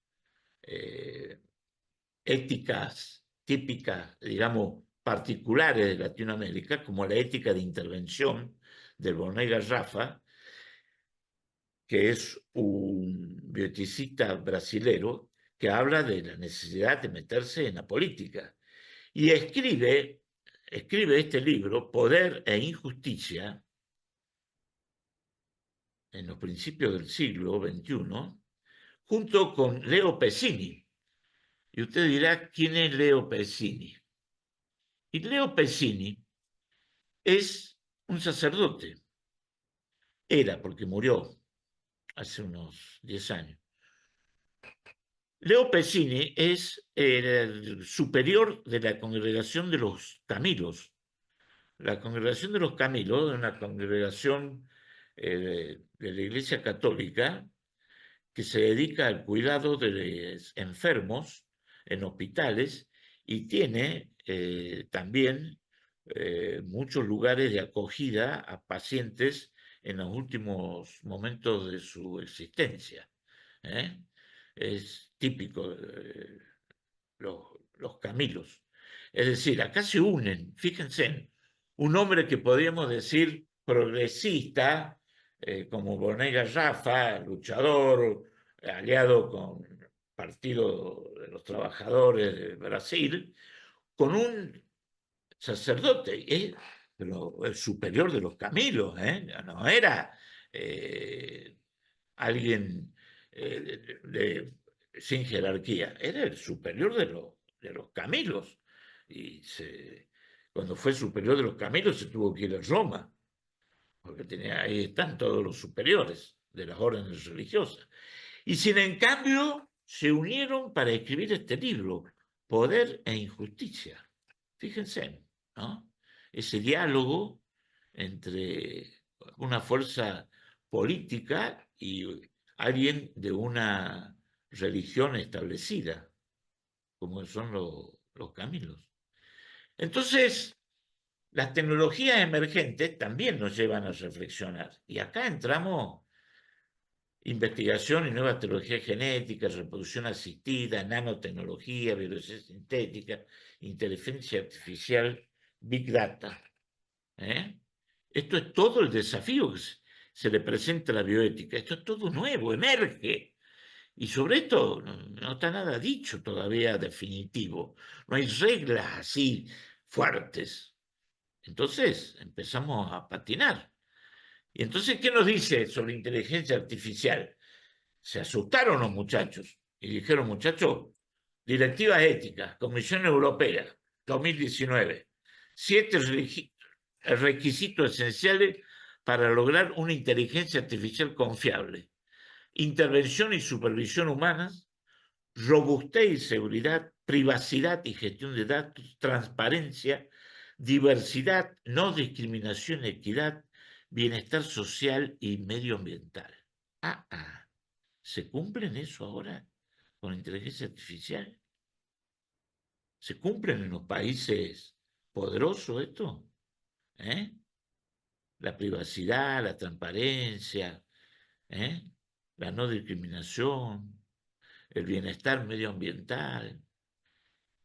éticas típicas, digamos, particulares de Latinoamérica, como la ética de intervención del Bonet Rafa, que es un bioeticista brasilero que habla de la necesidad de meterse en la política. Y escribe este libro, Poder e Injusticia, en los principios del siglo XXI, junto con Leo Pescini. Y usted dirá, ¿quién es Leo Pescini? Y Leo Pescini es un sacerdote. Era, porque murió hace unos 10 años. Leo Pescini es el superior de la congregación de los Camilos. La congregación de los Camilos es una congregación de la Iglesia Católica que se dedica al cuidado de los enfermos en hospitales y tiene también muchos lugares de acogida a pacientes en los últimos momentos de su existencia. ¿Eh? Es típico de los Camilos. Es decir, acá se unen, fíjense, un hombre que podríamos decir progresista, como Bonet Rafa, luchador, aliado con el Partido de los Trabajadores de Brasil, con un sacerdote, el superior de los Camilos, no era alguien sin jerarquía, era el superior de los Camilos. Y cuando fue superior de los Camilos se tuvo que ir a Roma, porque ahí están todos los superiores de las órdenes religiosas. Y sin en cambio se unieron para escribir este libro, Poder e Injusticia. Fíjense, ¿no? Ese diálogo entre una fuerza política y alguien de una religión establecida, como son los Camilos. Entonces, las tecnologías emergentes también nos llevan a reflexionar. Y acá entramos investigación y nuevas tecnologías genéticas, reproducción asistida, nanotecnología, biología sintética, inteligencia artificial, big data. Esto es todo el desafío que se le presenta a la bioética. Esto es todo nuevo, emerge. Y sobre esto no está nada dicho todavía definitivo. No hay reglas así fuertes. Entonces empezamos a patinar. Y entonces, ¿qué nos dice sobre inteligencia artificial? Se asustaron los muchachos y dijeron, muchachos, directivas éticas, Comisión Europea, 2019, 7 requisitos esenciales para lograr una inteligencia artificial confiable: intervención y supervisión humanas, robustez y seguridad, privacidad y gestión de datos, transparencia, diversidad, no discriminación, equidad, bienestar social y medioambiental. ¿Se cumplen eso ahora con la inteligencia artificial? ¿Se cumplen en los países poderosos esto? La privacidad, la transparencia, la no discriminación, el bienestar medioambiental.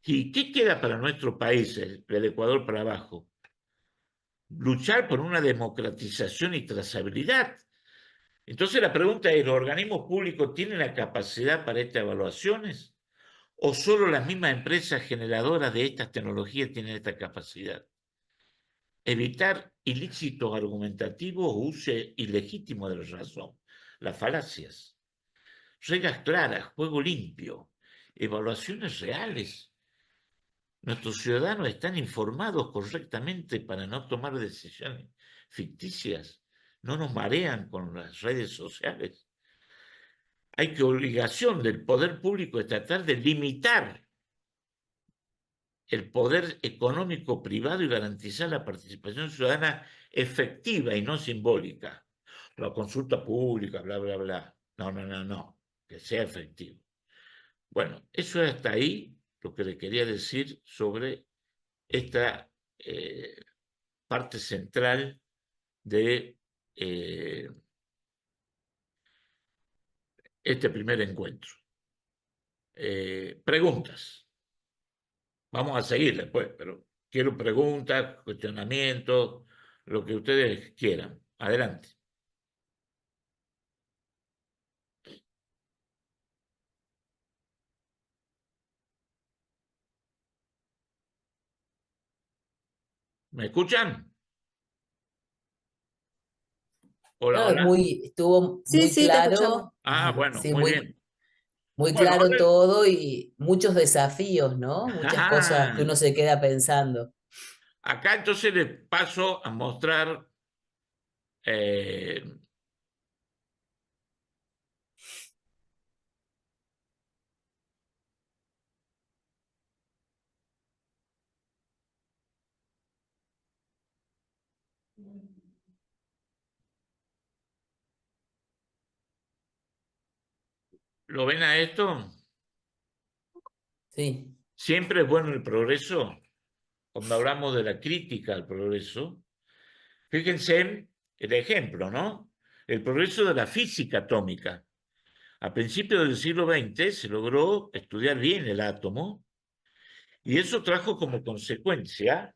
¿Y qué queda para nuestro país, del Ecuador para abajo? Luchar por una democratización y trazabilidad. Entonces la pregunta es, ¿los organismos públicos tienen la capacidad para estas evaluaciones? ¿O solo las mismas empresas generadoras de estas tecnologías tienen esta capacidad? Evitar ilícitos argumentativos o uso ilegítimo de la razón, las falacias. Reglas claras, juego limpio. evaluaciones reales. Nuestros ciudadanos están informados correctamente para no tomar decisiones ficticias. No nos marean con las redes sociales. Hay que obligación del poder público de tratar de limitar el poder económico privado y garantizar la participación ciudadana efectiva y no simbólica. La consulta pública, bla, bla, bla. No, no, no, no. Que sea efectivo. Bueno, eso es hasta ahí lo que le quería decir sobre esta parte central de este primer encuentro. Preguntas. Vamos a seguir después, pero quiero preguntas, cuestionamientos, lo que ustedes quieran. Adelante. ¿Me escuchan? Hola, No, hola. estuvo Sí, muy sí, te escuchamos. claro, Ah, bueno, sí, muy bien. muy Bueno, claro ahora... todo y muchos desafíos, ¿no? Muchas cosas que uno se queda pensando. Acá entonces les paso a mostrar ¿lo ven a esto? Sí, Siempre es bueno el progreso. Cuando hablamos de la crítica al progreso, fíjense el ejemplo, ¿no? El progreso de la física atómica. A principios del siglo XX se logró estudiar bien el átomo y eso trajo como consecuencia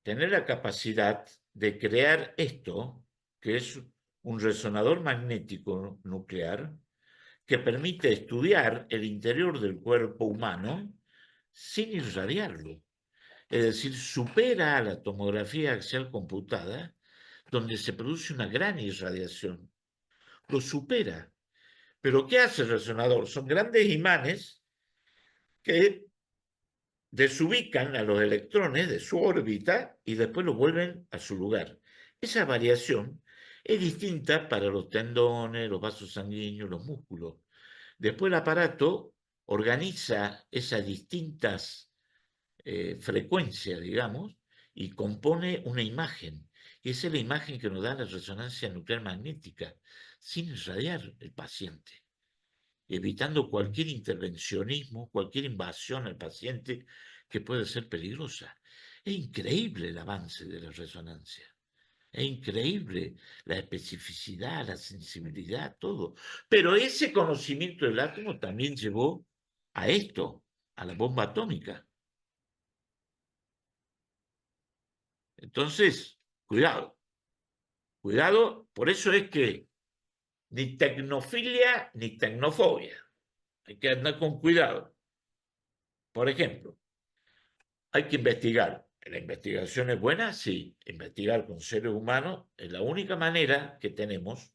tener la capacidad de crear esto, que es un resonador magnético nuclear, que permite estudiar el interior del cuerpo humano sin irradiarlo. Es decir, supera a la tomografía axial computada, donde se produce una gran irradiación. Lo supera. Pero ¿qué hace el resonador? Son grandes imanes que desubican a los electrones de su órbita y después los vuelven a su lugar. Esa variación es distinta para los tendones, los vasos sanguíneos, los músculos. Después el aparato organiza esas distintas frecuencias, digamos, y compone una imagen. Y esa es la imagen que nos da la resonancia nuclear magnética, sin irradiar el paciente, evitando cualquier intervencionismo, cualquier invasión al paciente que puede ser peligrosa. Es increíble el avance de la resonancia. Es increíble la especificidad, la sensibilidad, todo. Pero ese conocimiento del átomo también llevó a esto, a la bomba atómica. Entonces, cuidado, cuidado. Por eso es que ni tecnofilia ni tecnofobia. Hay que andar con cuidado. Por ejemplo, hay que investigar. ¿La investigación es buena? Sí. Investigar con seres humanos es la única manera que tenemos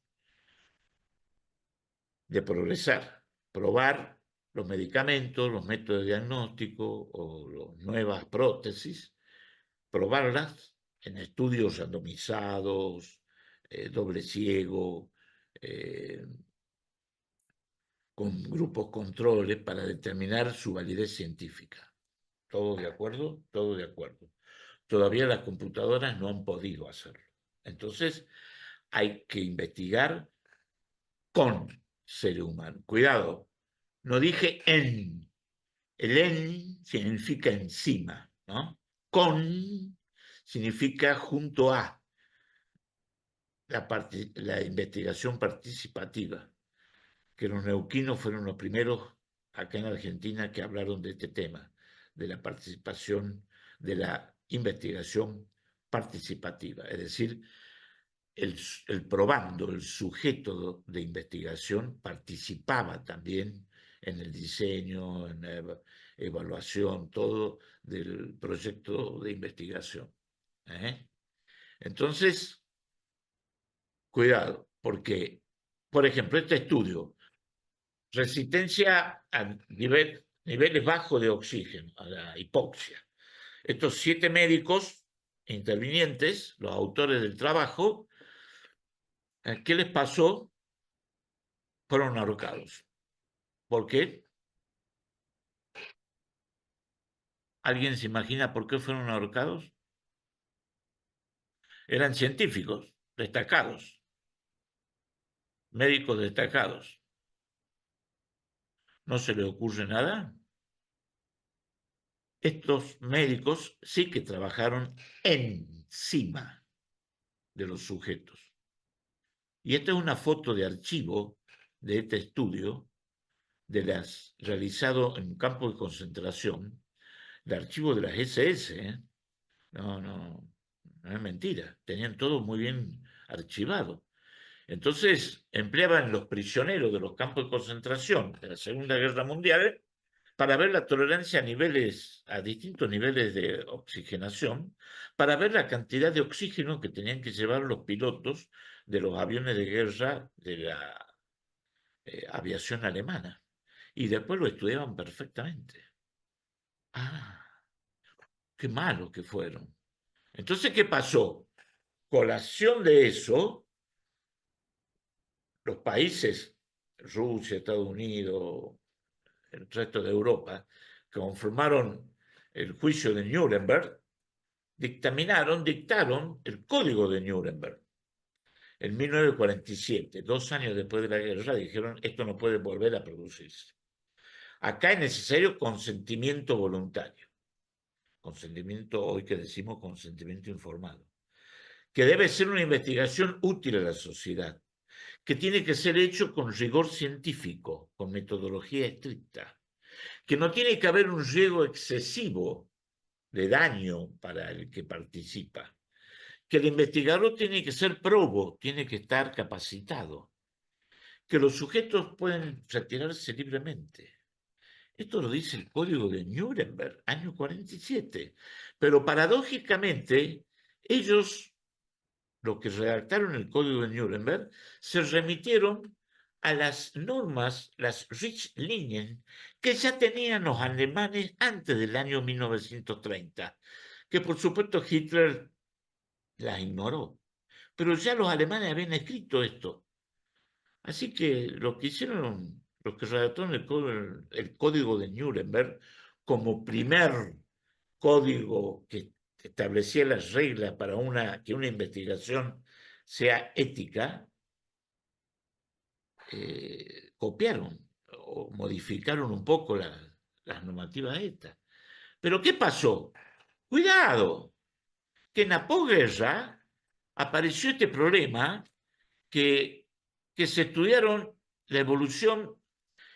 de progresar. Probar los medicamentos, los métodos de diagnóstico o las nuevas prótesis, probarlas en estudios randomizados, doble ciego, con grupos controles para determinar su validez científica. ¿Todos de acuerdo? Todos de acuerdo. Todavía las computadoras no han podido hacerlo. Entonces, hay que investigar con ser humano. Cuidado, no dije en. El en significa encima, ¿no? Con significa junto a la investigación participativa, que los neuquinos fueron los primeros acá en Argentina que hablaron de este tema, de la participación, de la investigación participativa, es decir, el probando, el sujeto de investigación participaba también en el diseño, en la evaluación, todo del proyecto de investigación. Entonces, cuidado, porque, por ejemplo, este estudio resistencia a niveles bajos de oxígeno, a la hipoxia. Estos 7 médicos intervinientes, los autores del trabajo, ¿qué les pasó? Fueron ahorcados. ¿Por qué? ¿Alguien se imagina por qué fueron ahorcados? Eran científicos destacados, médicos destacados. ¿No se le ocurre nada? Estos médicos sí que trabajaron encima de los sujetos. Y esta es una foto de archivo de este estudio, realizado en un campo de concentración, de archivo de las SS, ¿eh? No es mentira, tenían todo muy bien archivado. Entonces, empleaban los prisioneros de los campos de concentración de la Segunda Guerra Mundial para ver la tolerancia a distintos niveles de oxigenación, para ver la cantidad de oxígeno que tenían que llevar los pilotos de los aviones de guerra de la aviación alemana. Y después lo estudiaban perfectamente. Ah, qué malos que fueron. Entonces, ¿qué pasó? Colación de eso, los países, Rusia, Estados Unidos, el resto de Europa, que conformaron el juicio de Nuremberg, dictaron el Código de Nuremberg. En 1947, 2 años después de la guerra, dijeron, esto no puede volver a producirse. Acá es necesario consentimiento voluntario. Consentimiento, hoy que decimos consentimiento informado. Que debe ser una investigación útil a la sociedad, que tiene que ser hecho con rigor científico, con metodología estricta, que no tiene que haber un riesgo excesivo de daño para el que participa, que el investigador tiene que ser probo, tiene que estar capacitado, que los sujetos pueden retirarse libremente. Esto lo dice el Código de Nuremberg, año 47. Pero paradójicamente, ellos, los que redactaron el Código de Nuremberg, se remitieron a las normas, las Richtlinien, que ya tenían los alemanes antes del año 1930, que por supuesto Hitler las ignoró. Pero ya los alemanes habían escrito esto. Así que lo que hicieron, los que redactaron el Código de Nuremberg, como primer código que establecía las reglas para que una investigación sea ética, copiaron o modificaron un poco las normativas estas. Pero ¿qué pasó? Cuidado, que en la posguerra apareció este problema que se estudiaron la evolución,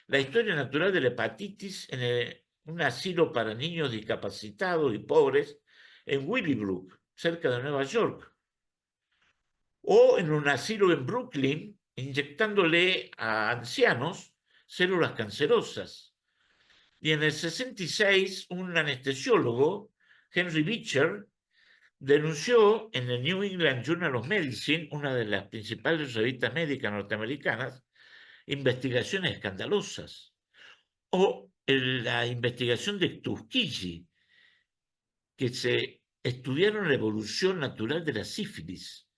la historia natural de la hepatitis en un asilo para niños discapacitados y pobres en Willowbrook, cerca de Nueva York, o en un asilo en Brooklyn, inyectándole a ancianos células cancerosas. Y en el 66, un anestesiólogo, Henry Beecher, denunció en el New England Journal of Medicine, una de las principales revistas médicas norteamericanas, investigaciones escandalosas. O la investigación de Tuskegee, que se estudiaron la evolución natural de la sífilis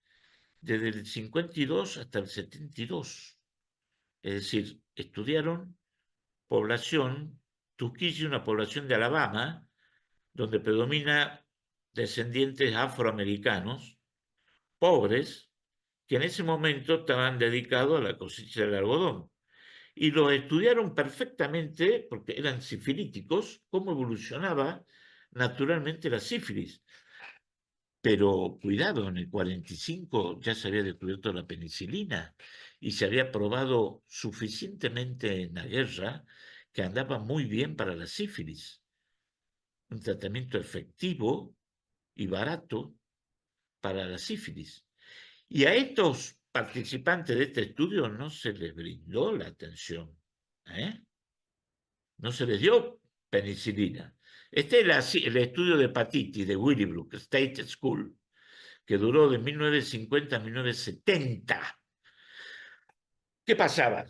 desde el 52 hasta el 72. Es decir, estudiaron población, Tuskegee, una población de Alabama, donde predomina descendientes afroamericanos, pobres, que en ese momento estaban dedicados a la cosecha del algodón. Y lo estudiaron perfectamente, porque eran sifilíticos, cómo evolucionaba naturalmente la sífilis. Pero cuidado, en el 45 ya se había descubierto la penicilina y se había probado suficientemente en la guerra que andaba muy bien para la sífilis. Un tratamiento efectivo y barato para la sífilis. Y a estos participantes de este estudio no se les brindó la atención, no se les dio penicilina. Este es el estudio de hepatitis de Willowbrook State School, que duró de 1950 a 1970. ¿Qué pasaba?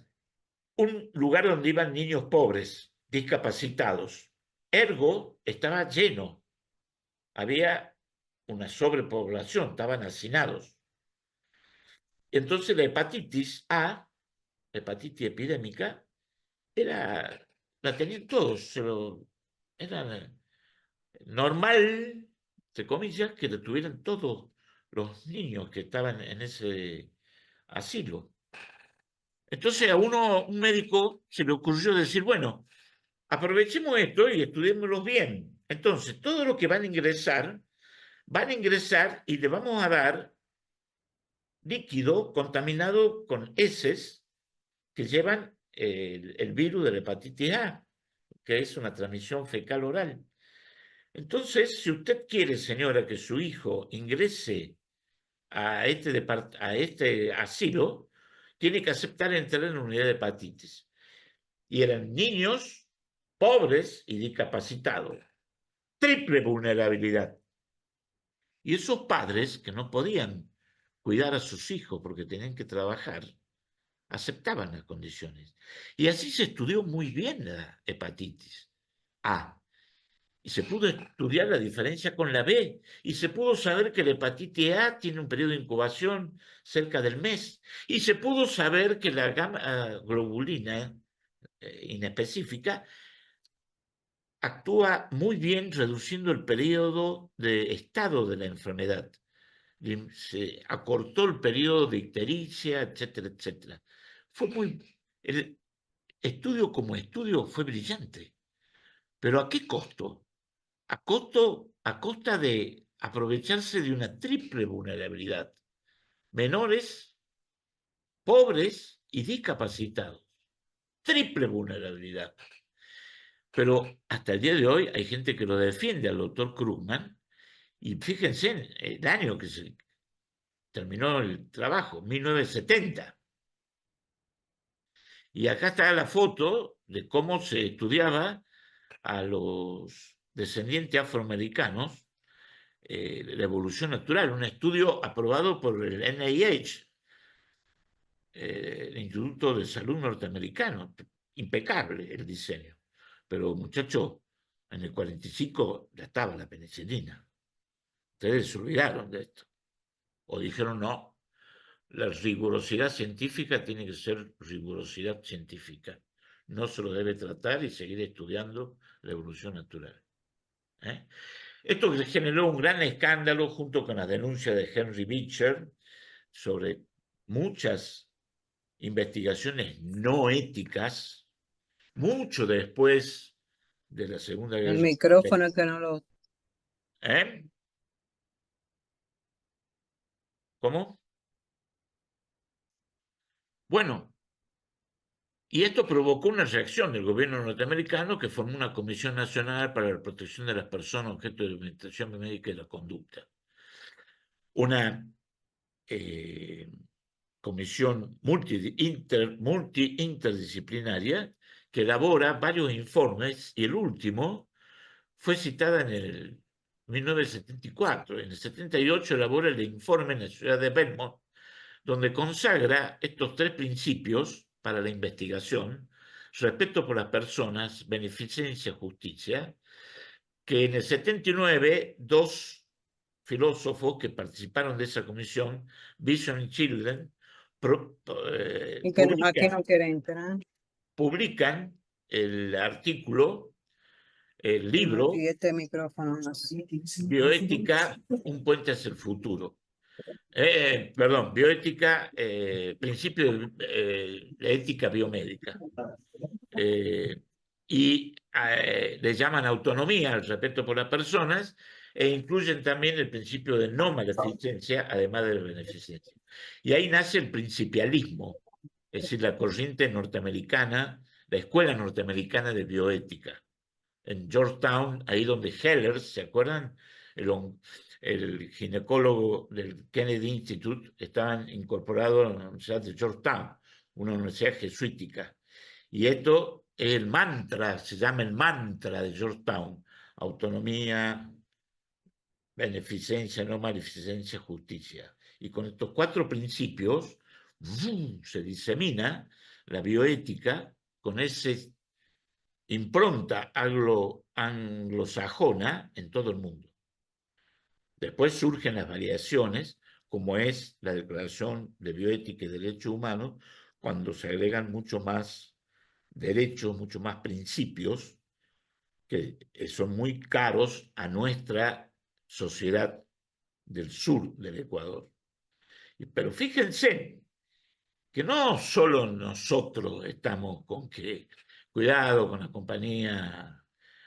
un lugar donde iban niños pobres, discapacitados. Ergo, estaba lleno. Había una sobrepoblación, estaban hacinados. Entonces la hepatitis A, hepatitis epidémica, la tenían todos. Era normal, entre comillas, que la tuvieran todos los niños que estaban en ese asilo. Entonces a un médico, se le ocurrió decir, bueno, aprovechemos esto y estudiémoslos bien. Entonces, todos los que van a ingresar y le vamos a dar líquido contaminado con heces que llevan el virus de la hepatitis A, que es una transmisión fecal oral. Entonces, si usted quiere, señora, que su hijo ingrese a este asilo, tiene que aceptar entrar en una unidad de hepatitis. Y eran niños pobres y discapacitados. Triple vulnerabilidad. Y esos padres que no podían cuidar a sus hijos porque tenían que trabajar, aceptaban las condiciones. Y así se estudió muy bien la hepatitis A. Y se pudo estudiar la diferencia con la B. Y se pudo saber que la hepatitis A tiene un periodo de incubación cerca del mes. Y se pudo saber que la gamma globulina inespecífica actúa muy bien reduciendo el periodo de estado de la enfermedad. Se acortó el periodo de ictericia, etcétera, etcétera. El estudio como estudio fue brillante. ¿Pero a qué costo? A costa de aprovecharse de una triple vulnerabilidad. Menores, pobres y discapacitados. Triple vulnerabilidad. Pero hasta el día de hoy hay gente que lo defiende al doctor Krugman, y fíjense en el año que se terminó el trabajo, 1970. Y acá está la foto de cómo se estudiaba a los descendientes afroamericanos la evolución natural, un estudio aprobado por el NIH, el Instituto de Salud norteamericano. Impecable el diseño. Pero muchachos, en el 45 ya estaba la penicilina. Ustedes se olvidaron de esto. O dijeron, no, la rigurosidad científica tiene que ser rigurosidad científica. No se lo debe tratar y seguir estudiando la evolución natural. Esto generó un gran escándalo junto con la denuncia de Henry Beecher sobre muchas investigaciones no éticas, mucho después de la Segunda Guerra El Mundial. micrófono que no lo... ¿Cómo? Bueno, y esto provocó una reacción del gobierno norteamericano que formó una Comisión Nacional para la Protección de las Personas objeto de Administración Médica y la Conducta. Una comisión multi-interdisciplinaria que elabora varios informes, y el último fue citada en el 1974. En el 78 elabora el informe en la ciudad de Belmont, donde consagra estos 3 principios para la investigación: respeto por las personas, beneficencia, justicia, que en el 79 2 filósofos que participaron de esa comisión, Vision y Children, Y que aquí no quiere entrar. publican el artículo, el libro Y este micrófono no. Bioética, un puente hacia el futuro. Perdón, bioética, principio de la ética biomédica. Y le llaman autonomía al respeto por las personas, e incluyen también el principio de no maleficencia, además de la beneficencia. Y ahí nace el principialismo, es decir, la corriente norteamericana, la escuela norteamericana de bioética. En Georgetown, ahí donde Heller, ¿se acuerdan? El ginecólogo del Kennedy Institute, estaban incorporados a la Universidad de Georgetown, una universidad jesuítica. Y esto es el mantra, se llama el mantra de Georgetown: autonomía, beneficencia, no maleficencia, justicia. Y con estos 4 principios se disemina la bioética con esa impronta anglosajona en todo el mundo. Después surgen las variaciones, como es la Declaración de Bioética y Derechos Humanos, cuando se agregan mucho más derechos, mucho más principios, que son muy caros a nuestra sociedad del sur del Ecuador. Pero fíjense que no solo nosotros estamos con que, cuidado con la compañía,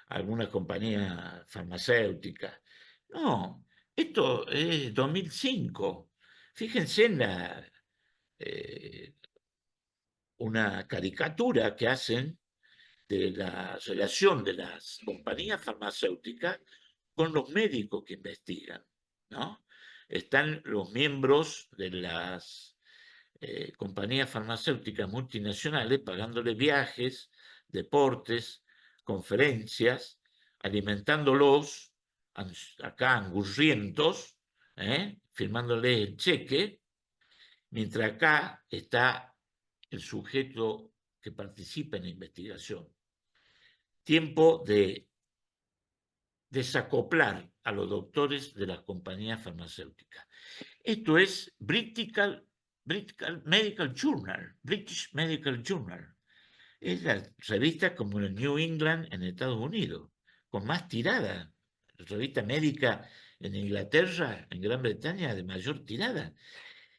algunas compañías farmacéuticas. No, esto es 2005. Fíjense en una caricatura que hacen de la relación de las compañías farmacéuticas con los médicos que investigan, ¿no? Están los miembros de las compañías farmacéuticas multinacionales pagándole viajes, deportes, conferencias, alimentándolos acá angurrientos, firmándoles el cheque, mientras acá está el sujeto que participa en la investigación. Tiempo de desacoplar a los doctores de las compañías farmacéuticas. Esto es British Medical Journal, British Medical Journal. Es la revista como el New England en Estados Unidos, con más tirada. La revista médica en Inglaterra, en Gran Bretaña, de mayor tirada.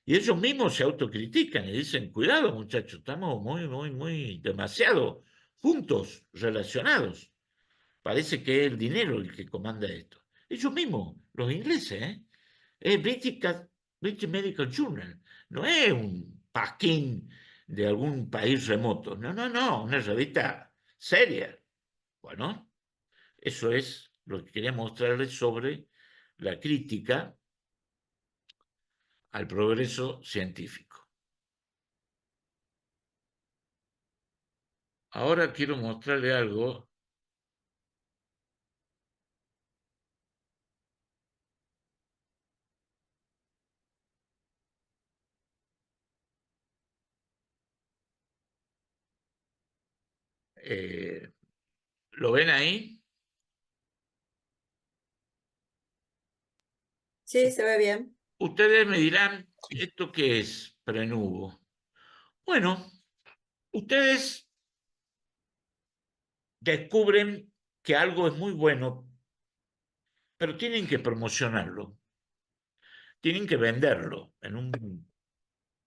Y ellos mismos se autocritican y dicen, cuidado muchachos, estamos muy demasiado juntos, relacionados. Parece que es el dinero el que comanda esto. Ellos mismos, los ingleses, es British Medical Journal. No es un pasquín de algún país remoto. No, una revista seria. Bueno, eso es lo que quería mostrarles sobre la crítica al progreso científico. Ahora quiero mostrarle algo. ¿Lo ven ahí? Sí, se ve bien. Ustedes me dirán, ¿esto qué es Prenuvo? Bueno, ustedes descubren que algo es muy bueno, pero tienen que promocionarlo, tienen que venderlo. En un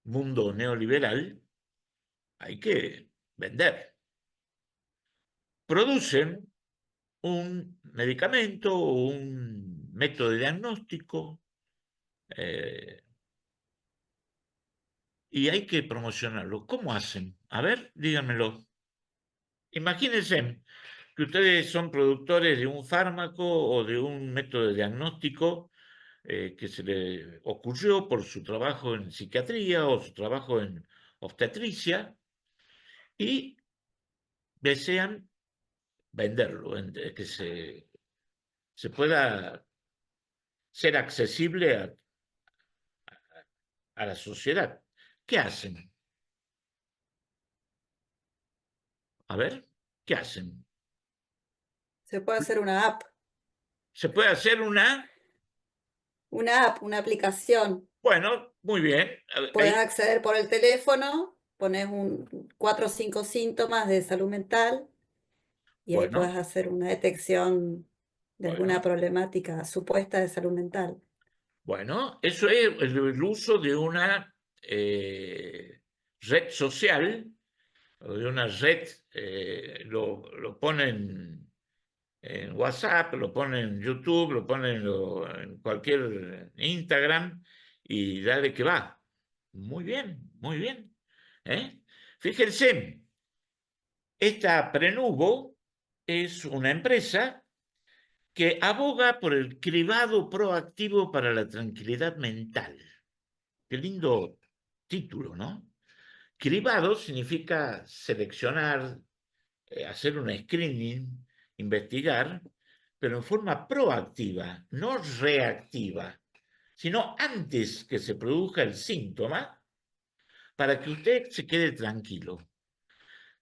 mundo neoliberal hay que vender. Producen un medicamento o un método de diagnóstico y hay que promocionarlo. ¿Cómo hacen? A ver, díganmelo. Imagínense que ustedes son productores de un fármaco o de un método de diagnóstico que se le ocurrió por su trabajo en psiquiatría o su trabajo en obstetricia y desean venderlo, que se pueda ser accesible a la sociedad. ¿Qué hacen? A ver, ¿qué hacen? Se puede hacer una app. ¿Se puede hacer una? Una app, una aplicación. Bueno, muy bien. Puedes acceder por el teléfono, pones 4 o 5 síntomas de salud mental y ahí Bueno, puedes hacer una detección de alguna problemática supuesta de salud mental. Bueno, eso es el uso de una red social, o de una red, lo ponen en WhatsApp, lo ponen en YouTube, lo ponen en cualquier Instagram y dale que va. Muy bien, muy bien. Fíjense, esta Prenuvo es una empresa que aboga por el cribado proactivo para la tranquilidad mental. Qué lindo título, ¿no? Cribado significa seleccionar, hacer un screening, investigar, pero en forma proactiva, no reactiva, sino antes que se produzca el síntoma, para que usted se quede tranquilo.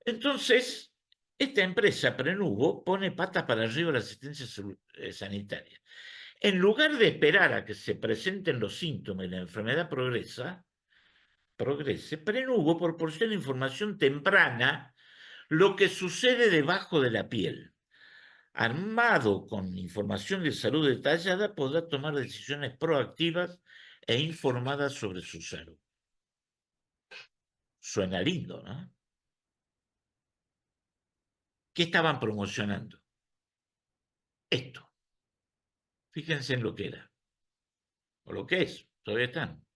Entonces, esta empresa, Prenuvo, pone patas para arriba la asistencia sanitaria. En lugar de esperar a que se presenten los síntomas y la enfermedad progrese, Prenuvo proporciona información temprana, lo que sucede debajo de la piel. Armado con información de salud detallada, podrá tomar decisiones proactivas e informadas sobre su salud. Suena lindo, ¿no? ¿Qué estaban promocionando? Esto. Fíjense en lo que era, o lo que es, todavía están.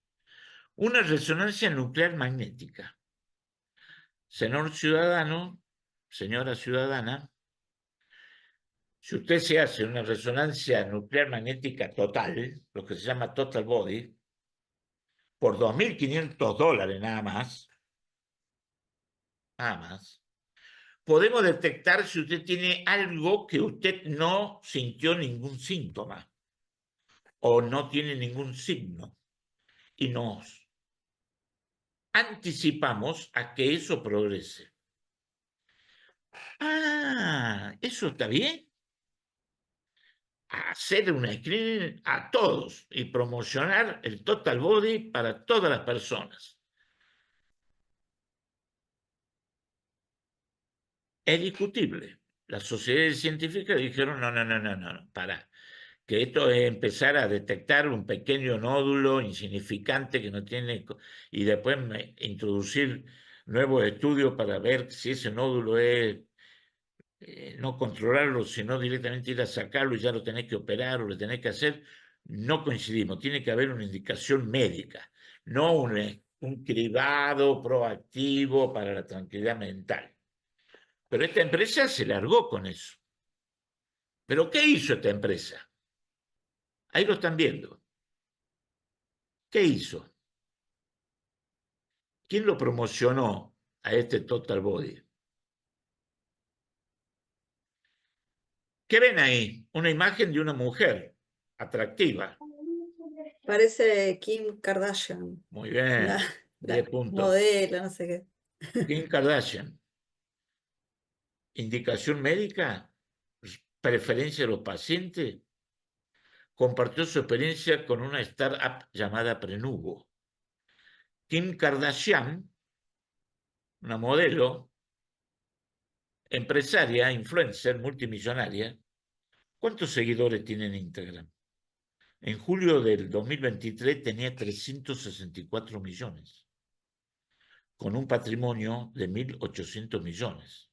Una resonancia nuclear magnética. Señor ciudadano, señora ciudadana, si usted se hace una resonancia nuclear magnética total, lo que se llama total body, por $2.500 nada más, podemos detectar si usted tiene algo que usted no sintió ningún síntoma o no tiene ningún signo y nos anticipamos a que eso progrese. Ah, ¿eso está bien? Hacer una screening a todos y promocionar el Total Body para todas las personas. Es discutible. Las sociedades científicas dijeron, no, para. Que esto es empezar a detectar un pequeño nódulo insignificante que no tiene, y después introducir nuevos estudios para ver si ese nódulo es, no controlarlo, sino directamente ir a sacarlo y ya lo tenés que operar o lo tenés que hacer. No coincidimos, tiene que haber una indicación médica, no un cribado proactivo para la tranquilidad mental. Pero esta empresa se largó con eso. ¿Pero qué hizo esta empresa? Ahí lo están viendo. ¿Qué hizo? ¿Quién lo promocionó a este Total Body? ¿Qué ven ahí? Una imagen de una mujer atractiva. Parece Kim Kardashian, Muy la, bien, 10 la puntos. modelo, no sé qué. Kim Kardashian. Indicación médica, preferencia de los pacientes. Compartió su experiencia con una startup llamada Prenuvo. Kim Kardashian, una modelo, empresaria, influencer, multimillonaria. ¿Cuántos seguidores tiene en Instagram? En julio del 2023 tenía 364 millones, con un patrimonio de 1.800 millones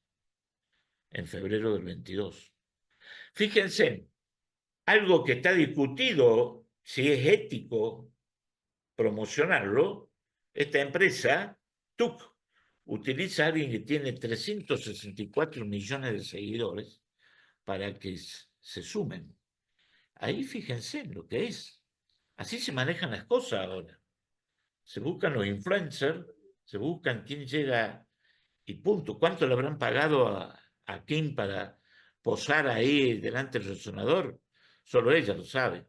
en febrero del 22. Fíjense, algo que está discutido si es ético promocionarlo, esta empresa, TUC, utiliza a alguien que tiene 364 millones de seguidores para que se sumen. Ahí fíjense lo que es. Así se manejan las cosas ahora. Se buscan los influencers, se buscan quién llega y punto. ¿Cuánto le habrán pagado a Kim para posar ahí delante del resonador? Solo ella lo sabe.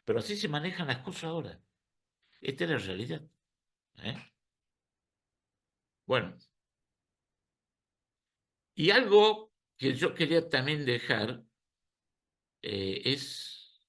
Pero así se manejan las cosas ahora. Esta es la realidad. ¿Eh? Bueno, y algo que yo quería también dejar es...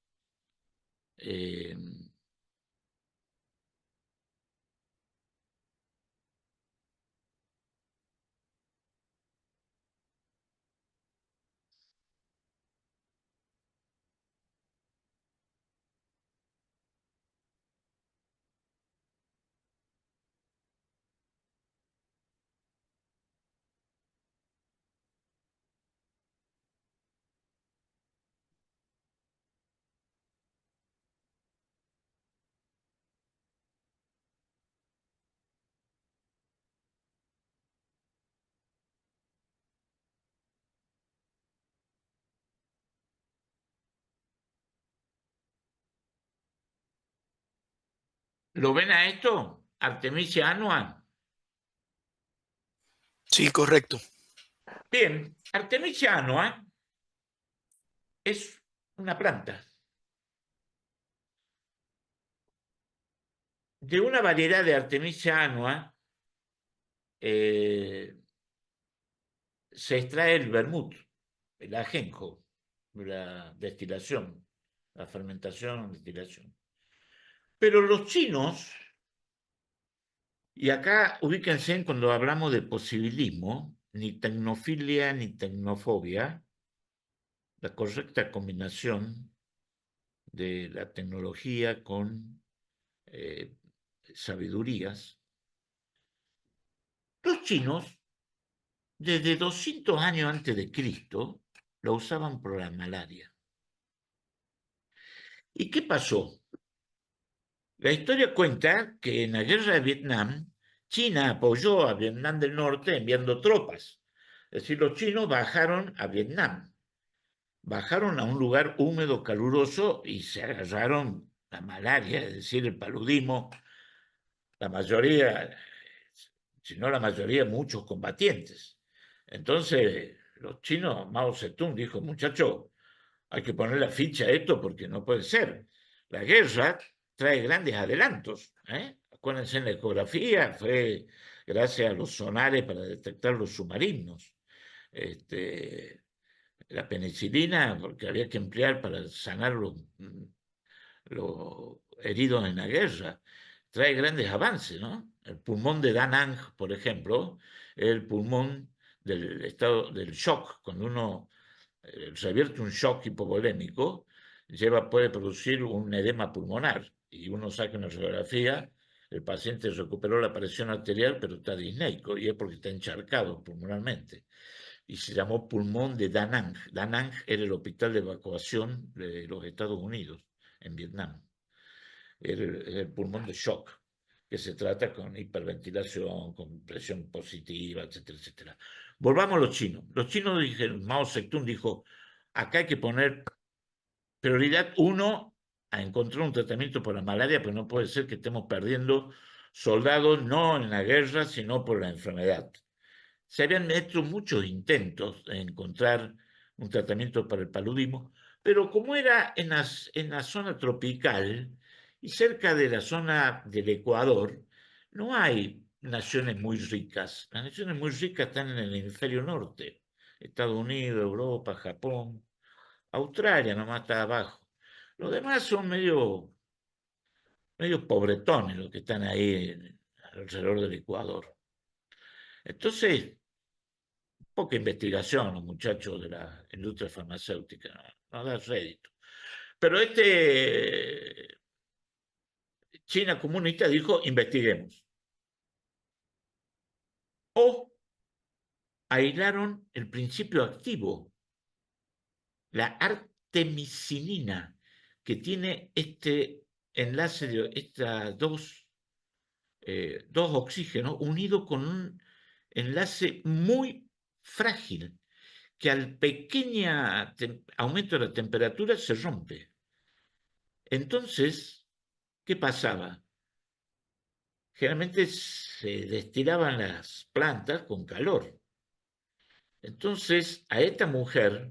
¿Lo ven a esto? Artemisia annua. Sí, correcto. Bien, Artemisia annua es una planta de una variedad de Artemisia annua se extrae el vermut, el ajenjo, la destilación, la fermentación, destilación. Pero los chinos, y acá ubíquense cuando hablamos de posibilismo, ni tecnofilia ni tecnofobia, la correcta combinación de la tecnología con sabidurías. Los chinos, desde 200 años antes de Cristo, lo usaban por la malaria. ¿Y qué pasó? La historia cuenta que en la guerra de Vietnam, China apoyó a Vietnam del Norte enviando tropas. Es decir, los chinos bajaron a Vietnam, bajaron a un lugar húmedo, caluroso y se agarraron la malaria, es decir, el paludismo. La mayoría, si no la mayoría, muchos combatientes. Entonces, los chinos, Mao Zedong dijo, muchachos, hay que poner la ficha a esto porque no puede ser. La guerra trae grandes adelantos. Acuérdense, en la ecografía fue gracias a los sonares para detectar los submarinos. La penicilina, porque había que emplear para sanar los heridos en la guerra, trae grandes avances, ¿no? El pulmón de Da Nang, por ejemplo, el pulmón del estado del shock, cuando uno revierte un shock hipovolémico, puede producir un edema pulmonar y uno saca una radiografía, el paciente recuperó la presión arterial pero está disneico y es porque está encharcado pulmonarmente. Y se llamó pulmón de Da Nang. Da Nang era el hospital de evacuación de los Estados Unidos en Vietnam. Era el pulmón de shock, que se trata con hiperventilación, con presión positiva, etcétera, etcétera. Volvamos a los chinos. Los chinos dijeron, Mao Zedong dijo, acá hay que poner prioridad 1 a encontrar un tratamiento por la malaria, pero no puede ser que estemos perdiendo soldados no en la guerra, sino por la enfermedad. Se habían hecho muchos intentos de encontrar un tratamiento para el paludismo, pero como era en la zona tropical y cerca de la zona del Ecuador, no hay naciones muy ricas. Las naciones muy ricas están en el hemisferio norte, Estados Unidos, Europa, Japón, Australia nomás está abajo. Los demás son medio pobretones los que están ahí alrededor del Ecuador. Entonces, poca investigación los muchachos de la industria farmacéutica, no da rédito. Pero China comunista dijo, investiguemos. O aislaron el principio activo, la artemisinina, que tiene este enlace de estas dos oxígenos unidos con un enlace muy frágil que al pequeño aumento de la temperatura se rompe. Entonces, ¿qué pasaba? Generalmente se destilaban las plantas con calor. Entonces, a esta mujer,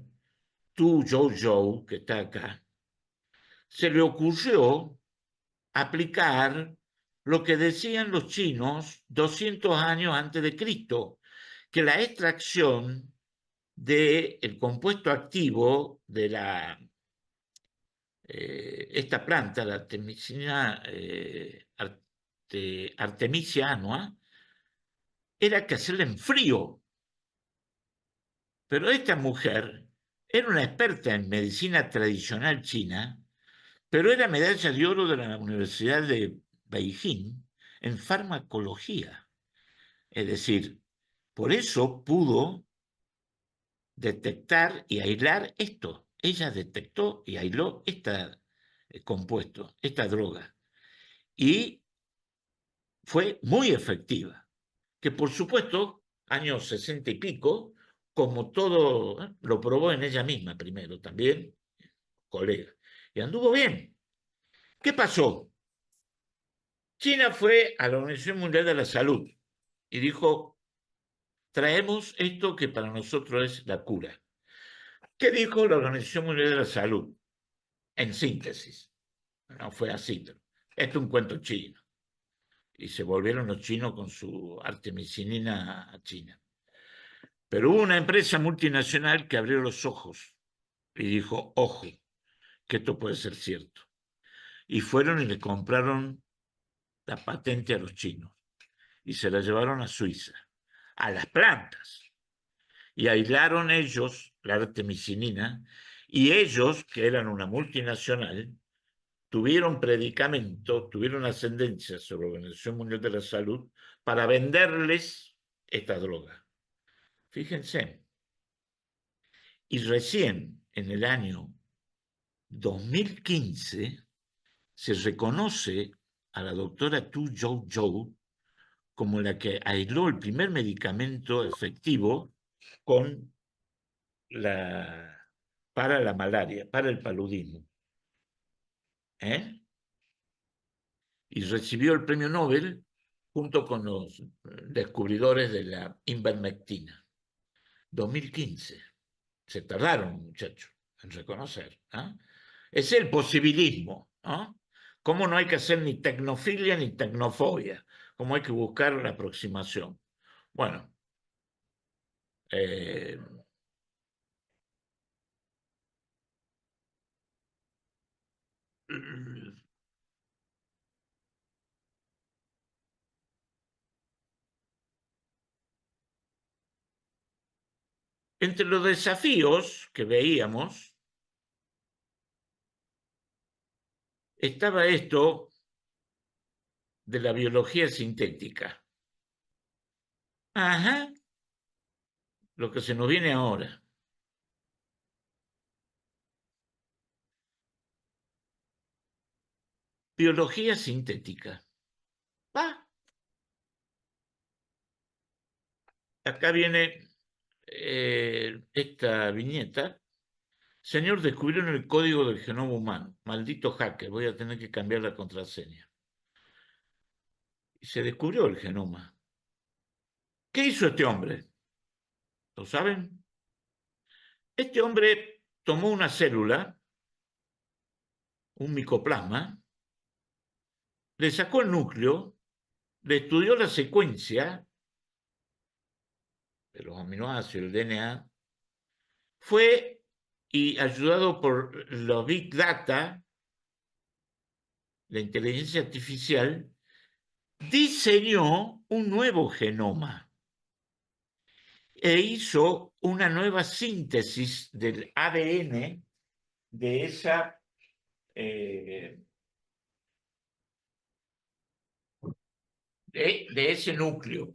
Tu Zhou, que está acá, se le ocurrió aplicar lo que decían los chinos 200 años antes de Cristo, que la extracción del compuesto activo de esta planta, la Artemisia, Artemisia annua, era que hacerla en frío. Pero esta mujer era una experta en medicina tradicional china, pero era medalla de oro de la Universidad de Beijing en farmacología. Es decir, por eso pudo detectar y aislar esto. Ella detectó y aisló este compuesto, esta droga. Y fue muy efectiva. Que por supuesto, años 60 y pico, como todo, lo probó en ella misma primero, también, colega. Y anduvo bien. ¿Qué pasó? China fue a la Organización Mundial de la Salud y dijo, traemos esto que para nosotros es la cura. ¿Qué dijo la Organización Mundial de la Salud? En síntesis, no fue así, pero esto es un cuento chino. Y se volvieron los chinos con su artemisinina china. Pero hubo una empresa multinacional que abrió los ojos y dijo, ojo, que esto puede ser cierto. Y fueron y le compraron la patente a los chinos y se la llevaron a Suiza, a las plantas, y aislaron ellos la artemisinina, y ellos, que eran una multinacional, tuvieron predicamento, tuvieron ascendencia sobre la Organización Mundial de la Salud para venderles esta droga. Fíjense. Y recién en el año 2015 se reconoce a la doctora Tu Zhou como la que aisló el primer medicamento efectivo con para la malaria, para el paludismo. Y recibió el premio Nobel junto con los descubridores de la ivermectina. 2015. Se tardaron, muchachos, en reconocer. Es el posibilismo. Cómo no hay que hacer ni tecnofilia ni tecnofobia, cómo hay que buscar la aproximación. Bueno, entre los desafíos que veíamos estaba esto de la biología sintética. Ajá, lo que se nos viene ahora. Biología sintética. Acá viene esta viñeta. Señor, descubrieron el código del genoma humano. Maldito hacker, voy a tener que cambiar la contraseña. Y se descubrió el genoma. ¿Qué hizo este hombre? ¿Lo saben? Este hombre tomó una célula, un micoplasma, le sacó el núcleo, le estudió la secuencia de los aminoácidos, el DNA, fue y ayudado por los Big Data, la inteligencia artificial, diseñó un nuevo genoma e hizo una nueva síntesis del ADN de ese núcleo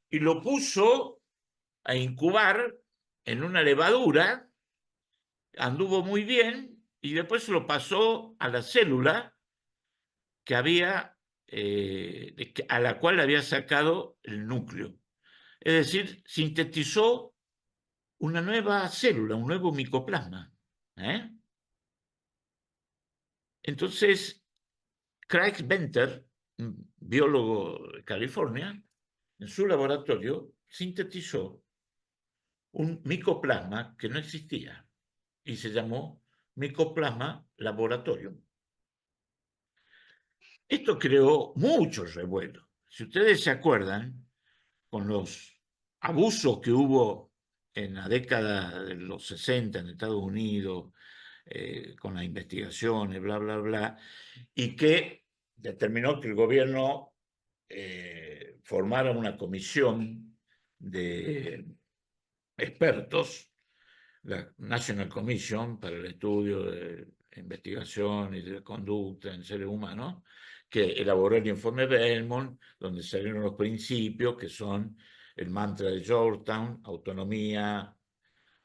y lo puso a incubar en una levadura, anduvo muy bien y después se lo pasó a la célula que a la cual había sacado el núcleo. Es decir, sintetizó una nueva célula, un nuevo micoplasma. Entonces, Craig Venter, un biólogo de California, en su laboratorio sintetizó un micoplasma que no existía y se llamó Mycoplasma laboratorium. Esto creó mucho revuelo. Si ustedes se acuerdan, con los abusos que hubo en la década de los 60 en Estados Unidos, con las investigaciones, bla, bla, bla, y que determinó que el gobierno formara una comisión de expertos, la National Commission para el estudio de investigación y de conducta en seres humanos, que elaboró el informe Belmont, donde salieron los principios que son el mantra de Georgetown: autonomía,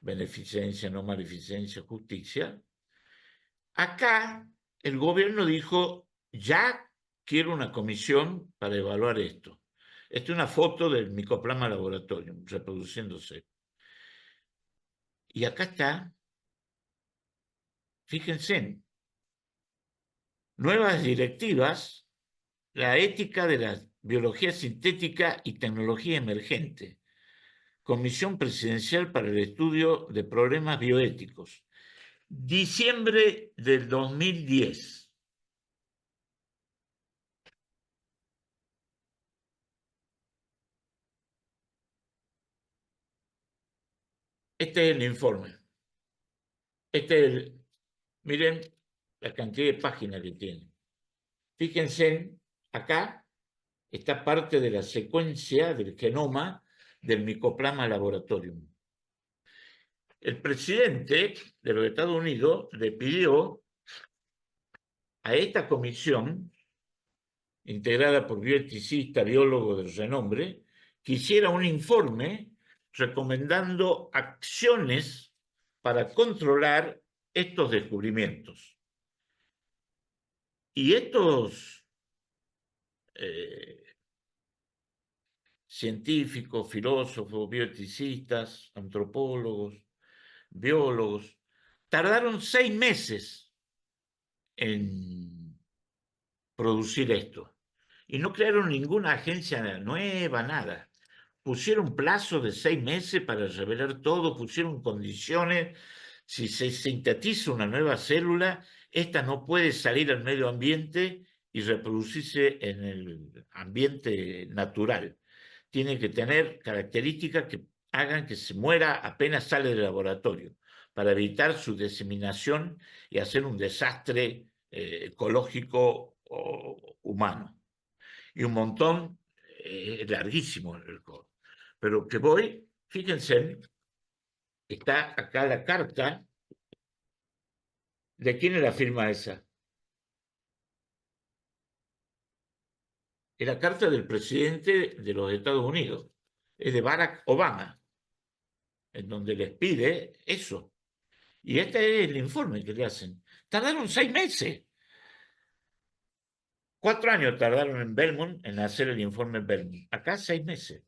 beneficencia, no maleficencia, justicia. Acá el gobierno dijo, ya quiero una comisión para evaluar esto. Esta es una foto del Mycoplasma laboratorium reproduciéndose. Y acá está, fíjense, nuevas directivas, la ética de la biología sintética y tecnología emergente, Comisión Presidencial para el Estudio de Problemas Bioéticos, diciembre del 2010. Este es el informe. Miren la cantidad de páginas que tiene. Fíjense, acá está parte de la secuencia del genoma del Mycoplasma laboratorium. El presidente de los Estados Unidos le pidió a esta comisión, integrada por bioeticistas, biólogos de renombre, que hiciera un informe recomendando acciones para controlar estos descubrimientos. Y estos científicos, filósofos, bioeticistas, antropólogos, biólogos, tardaron 6 meses en producir esto. Y no crearon ninguna agencia nueva, nada. Pusieron plazo de 6 meses para revelar todo, pusieron condiciones. Si se sintetiza una nueva célula, esta no puede salir al medio ambiente y reproducirse en el ambiente natural. Tiene que tener características que hagan que se muera apenas sale del laboratorio, para evitar su diseminación y hacer un desastre ecológico o humano. Y un montón, larguísimo el código. Pero que voy, fíjense, está acá la carta. ¿De quién es la firma esa? Es la carta del presidente de los Estados Unidos. Es de Barack Obama, en donde les pide eso. Y este es el informe que le hacen. Tardaron 6 meses. 4 años tardaron en Belmont en hacer el informe Belmont. Acá 6 meses.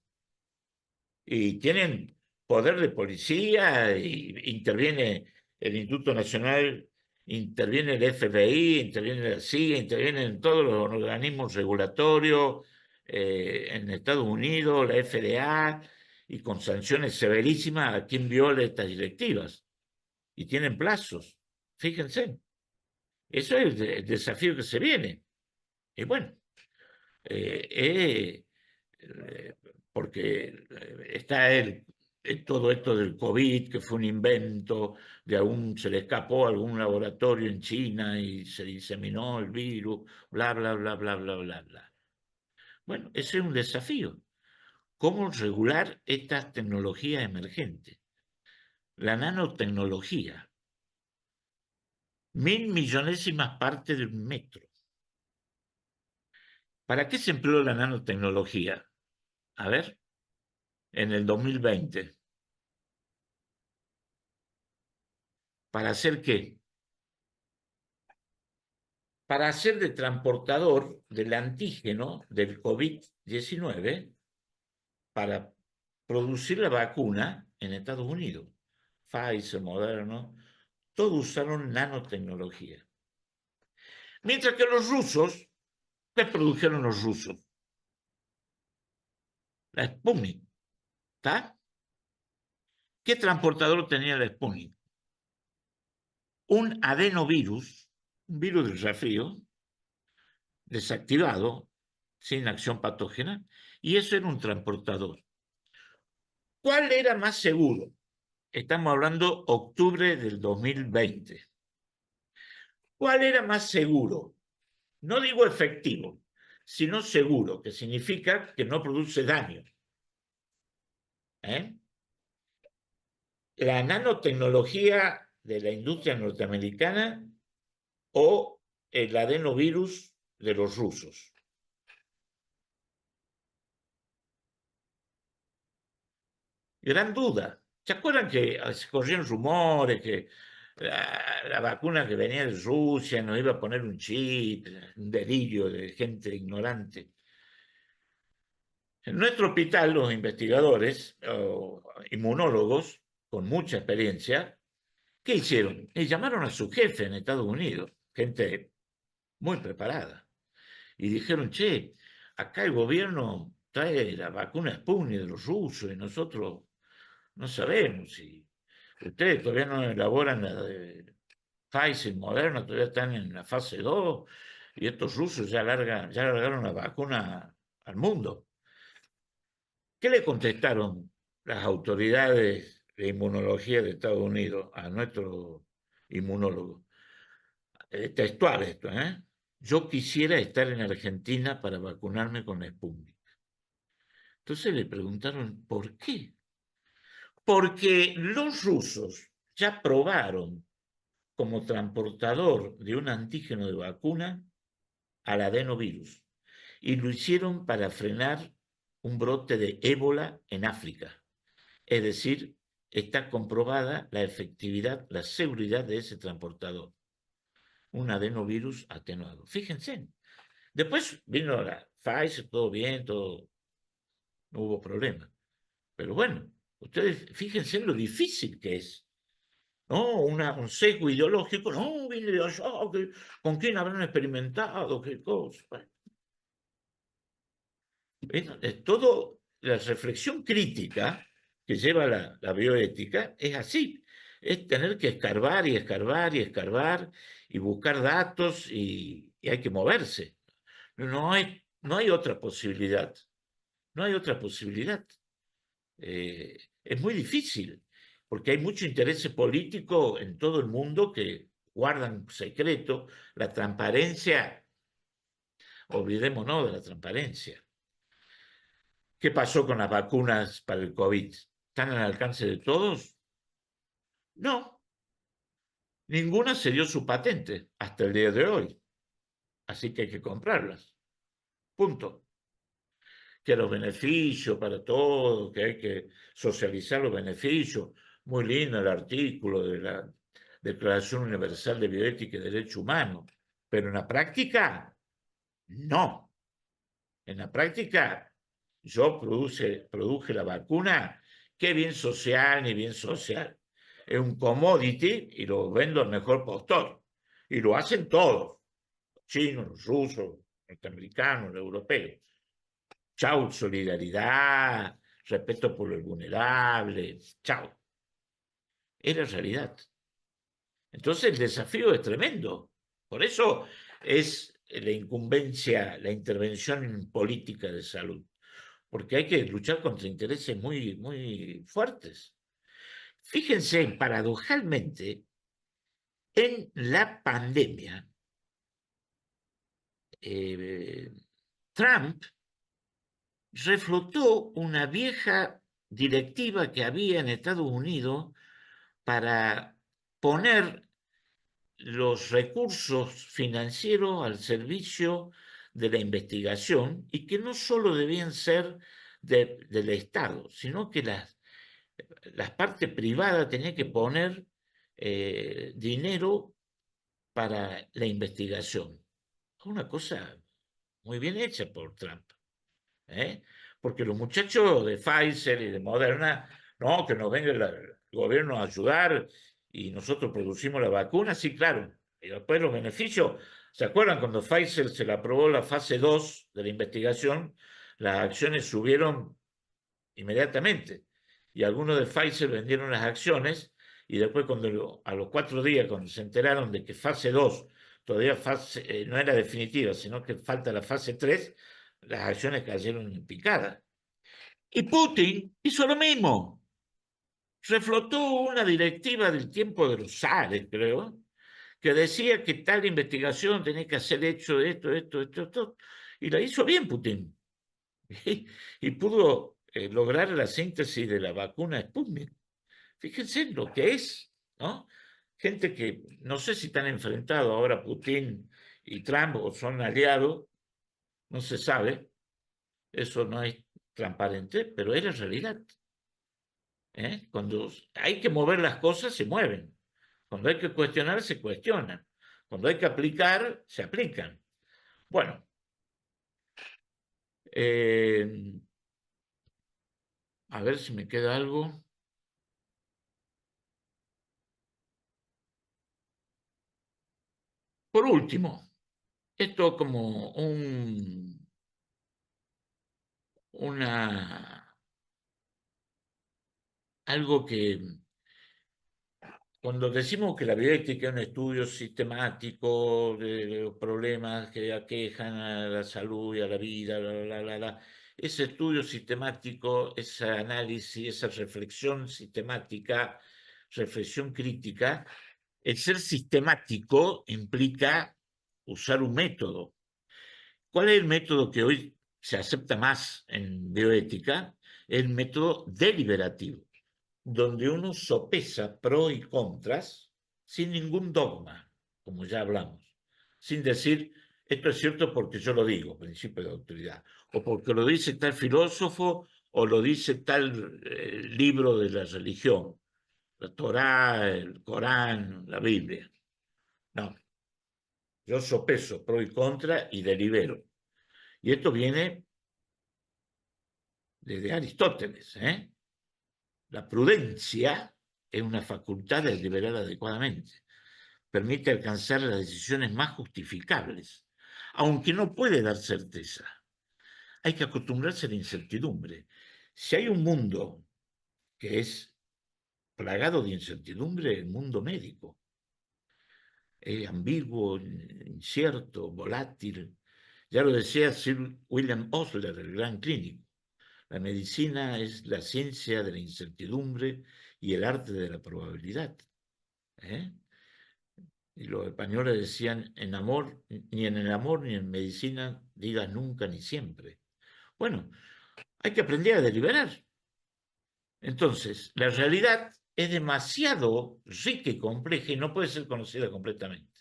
Y tienen poder de policía, y interviene el Instituto Nacional, interviene el FBI, interviene la CIA, intervienen todos los organismos regulatorios en Estados Unidos, la FDA, y con sanciones severísimas a quien viole estas directivas. Y tienen plazos. Fíjense. Eso es el desafío que se viene. Y bueno, porque está todo esto del COVID, que fue un invento, se le escapó a algún laboratorio en China y se diseminó el virus, bla, bla, bla, bla, bla, bla, bla. Bueno, ese es un desafío. ¿Cómo regular estas tecnologías emergentes? La nanotecnología. 1.000 millonésimas partes de un metro. ¿Para qué se empleó la nanotecnología? A ver, en el 2020. ¿Para hacer qué? Para hacer de transportador del antígeno del COVID-19 para producir la vacuna en Estados Unidos. Pfizer, Moderna, todos usaron nanotecnología. Mientras que los rusos, ¿qué produjeron los rusos? La Sputnik, ¿está? ¿Qué transportador tenía la Sputnik? Un adenovirus, un virus del resfrío, desactivado, sin acción patógena, y eso era un transportador. ¿Cuál era más seguro? Estamos hablando octubre del 2020. ¿Cuál era más seguro? No digo efectivo, sino seguro, que significa que no produce daño. La nanotecnología de la industria norteamericana o el adenovirus de los rusos. Gran duda. ¿Se acuerdan que se corrían rumores que la vacuna que venía de Rusia nos iba a poner un chip, un delirio de gente ignorante? En nuestro hospital, los investigadores o inmunólogos con mucha experiencia, ¿qué hicieron? Llamaron a su jefe en Estados Unidos, gente muy preparada, y dijeron, che, acá el gobierno trae la vacuna Sputnik de los rusos y nosotros no sabemos si ustedes todavía no elaboran la de Pfizer, Moderna, todavía están en la fase 2 y estos rusos ya largaron la vacuna al mundo. ¿Qué le contestaron las autoridades de inmunología de Estados Unidos, a nuestro inmunólogo. Textual esto, ¿eh? Yo quisiera estar en Argentina para vacunarme con la Sputnik. Entonces le preguntaron, ¿por qué? Porque los rusos ya probaron como transportador de un antígeno de vacuna al adenovirus y lo hicieron para frenar un brote de ébola en África. Es decir, está comprobada la efectividad, la seguridad de ese transportador. Un adenovirus atenuado. Fíjense. Después vino la Pfizer, todo bien, todo, no hubo problema. Pero bueno, ustedes fíjense en lo difícil que es. ¿No? Un sesgo ideológico, no, viene de allá, ¿con quién habrán experimentado? ¿Qué cosa? Bueno, es todo, la reflexión crítica que lleva la bioética es así, es tener que escarbar y escarbar y escarbar y buscar datos y hay que moverse. No hay otra posibilidad, no hay otra posibilidad. Es muy difícil, porque hay mucho interés político en todo el mundo que guardan secreto. La transparencia, olvidémonos de la transparencia. ¿Qué pasó con las vacunas para el COVID? ¿Están al alcance de todos? No, ninguna se dio su patente hasta el día de hoy, así que hay que comprarlas. Punto. Que los beneficios para todos, que hay que socializar los beneficios. Muy lindo el artículo de la Declaración Universal de Bioética y Derechos Humanos, pero en la práctica, no. En la práctica, yo produje la vacuna, qué bien social ni bien social. Es un commodity y lo vendo al mejor postor. Y lo hacen todos, los chinos, los rusos, los norteamericanos, los europeos. Chau, solidaridad, respeto por los vulnerables, chau. Es la realidad. Entonces el desafío es tremendo. Por eso es la incumbencia, la intervención política de salud, porque hay que luchar contra intereses muy, muy fuertes. Fíjense, paradojalmente, en la pandemia, Trump reflotó una vieja directiva que había en Estados Unidos para poner los recursos financieros al servicio de la investigación y que no solo debían ser del Estado, sino que las partes privadas tenían que poner dinero para la investigación. Una cosa muy bien hecha por Trump. Porque los muchachos de Pfizer y de Moderna, no, que nos venga el gobierno a ayudar y nosotros producimos la vacuna, sí, claro. Y después los beneficios, ¿se acuerdan cuando Pfizer se le aprobó la fase 2 de la investigación? Las acciones subieron inmediatamente y algunos de Pfizer vendieron las acciones y después a los 4 días, cuando se enteraron de que fase 2 todavía no era definitiva, sino que falta la fase 3, las acciones cayeron en picada. Y Putin hizo lo mismo. Reflotó una directiva del tiempo de los zares, creo, que decía que tal investigación tenía que hacer esto, y la hizo bien Putin. Y pudo lograr la síntesis de la vacuna Sputnik. Fíjense lo que es, ¿no? Gente que no sé si están enfrentados ahora Putin y Trump o son aliados, no se sabe, eso no es transparente, pero es la realidad. Cuando hay que mover las cosas, se mueven. Cuando hay que cuestionar, se cuestionan. Cuando hay que aplicar, se aplican. Bueno, a ver si me queda algo. Por último, esto como algo que cuando decimos que la bioética es un estudio sistemático de los problemas que aquejan a la salud y a la vida, ese estudio sistemático, ese análisis, esa reflexión sistemática, reflexión crítica. El ser sistemático implica usar un método. ¿Cuál es el método que hoy se acepta más en bioética? El método deliberativo, donde uno sopesa pros y contras sin ningún dogma, como ya hablamos, sin decir, esto es cierto porque yo lo digo, principio de autoridad, o porque lo dice tal filósofo, o lo dice tal libro de la religión, la Torá, el Corán, la Biblia. No, yo sopeso pro y contra y delibero. Y esto viene desde Aristóteles, ¿eh? La prudencia es una facultad de deliberar adecuadamente. Permite alcanzar las decisiones más justificables, aunque no puede dar certeza. Hay que acostumbrarse a la incertidumbre. Si hay un mundo que es plagado de incertidumbre, el mundo médico. Es ambiguo, incierto, volátil. Ya lo decía Sir William Osler, el gran clínico. La medicina es la ciencia de la incertidumbre y el arte de la probabilidad. Y los españoles decían, en amor, ni en el amor ni en medicina digas nunca ni siempre. Bueno, hay que aprender a deliberar. Entonces, la realidad es demasiado rica y compleja y no puede ser conocida completamente.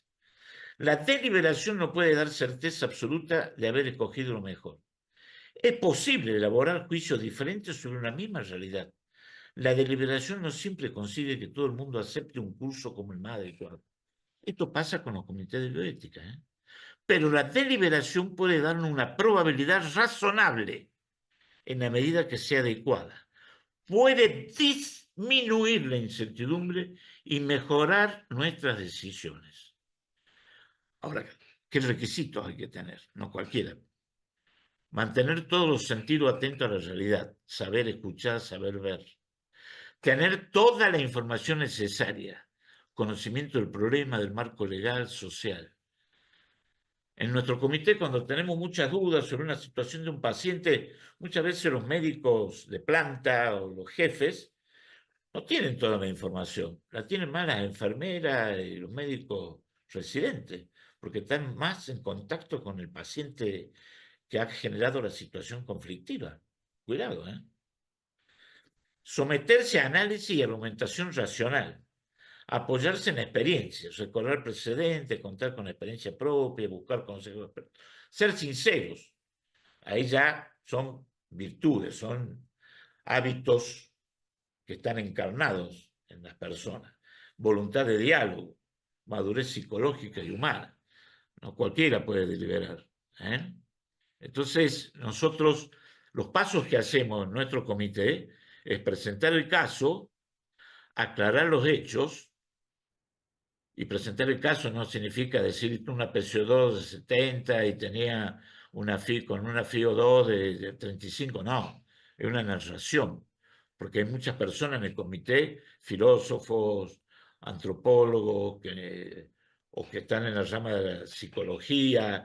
La deliberación no puede dar certeza absoluta de haber escogido lo mejor. Es posible elaborar juicios diferentes sobre una misma realidad. La deliberación no siempre consigue que todo el mundo acepte un curso como el más adecuado. Esto pasa con los comités de bioética, ¿eh? Pero la deliberación puede darnos una probabilidad razonable en la medida que sea adecuada. Puede disminuir la incertidumbre y mejorar nuestras decisiones. Ahora, ¿qué requisitos hay que tener? No cualquiera. Mantener todos los sentidos atentos a la realidad, saber escuchar, saber ver. Tener toda la información necesaria, conocimiento del problema, del marco legal, social. En nuestro comité, cuando tenemos muchas dudas sobre una situación de un paciente, muchas veces los médicos de planta o los jefes no tienen toda la información, la tienen más las enfermeras y los médicos residentes, porque están más en contacto con el paciente que ha generado la situación conflictiva. Cuidado, ¿eh? Someterse a análisis y argumentación racional. Apoyarse en experiencias, recordar precedentes, contar con experiencia propia, buscar consejos. Ser sinceros. Ahí ya son virtudes, son hábitos que están encarnados en las personas. Voluntad de diálogo, madurez psicológica y humana. No cualquiera puede deliberar, ¿eh? Entonces, nosotros, los pasos que hacemos en nuestro comité es presentar el caso, aclarar los hechos, y presentar el caso no significa decir una PCO2 de 70 y tenía una con una FIO2 de 35, no, es una narración, porque hay muchas personas en el comité, filósofos, antropólogos, o que están en la rama de la psicología,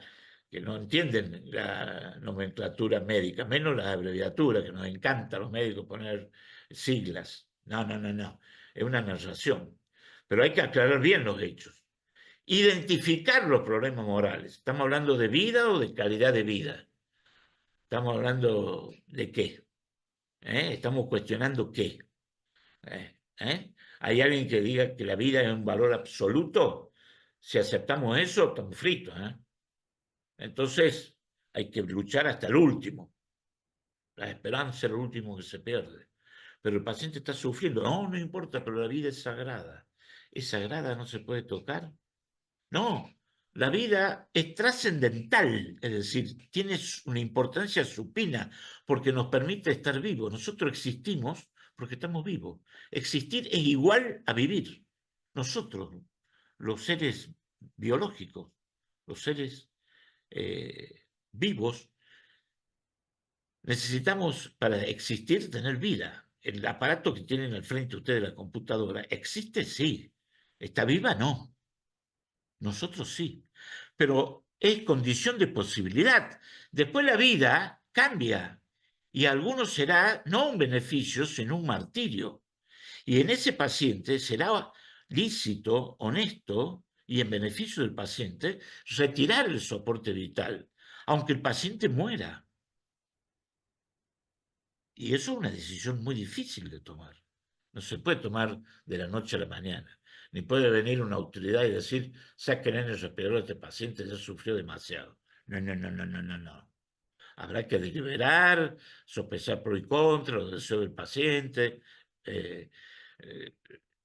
que no entienden la nomenclatura médica, menos las abreviaturas, que nos encanta a los médicos poner siglas. No, no, no, no, es una narración. Pero hay que aclarar bien los hechos. Identificar los problemas morales. ¿Estamos hablando de vida o de calidad de vida? ¿Estamos hablando de qué? ¿Estamos cuestionando qué? ¿Hay alguien que diga que la vida es un valor absoluto? Si aceptamos eso, estamos fritos. Entonces, hay que luchar hasta el último. La esperanza es lo último que se pierde. Pero el paciente está sufriendo. No, no importa, pero la vida es sagrada. ¿Es sagrada? ¿No se puede tocar? No, la vida es trascendental, es decir, tiene una importancia supina porque nos permite estar vivos. Nosotros existimos porque estamos vivos. Existir es igual a vivir. Nosotros, los seres biológicos, los seres vivos, necesitamos para existir tener vida. El aparato que tienen al frente ustedes, la computadora, ¿existe? Sí. ¿Está viva? No. Nosotros sí, pero es condición de posibilidad. Después la vida cambia y a algunos será no un beneficio, sino un martirio. Y en ese paciente será lícito, honesto y en beneficio del paciente retirar el soporte vital, aunque el paciente muera. Y eso es una decisión muy difícil de tomar. No se puede tomar de la noche a la mañana. Ni puede venir una autoridad y decir, saquen el respirador a este paciente, ya sufrió demasiado. No, no, no, no, no, no, no. Habrá que deliberar, sopesar pro y contra, los deseos del paciente, eh, eh,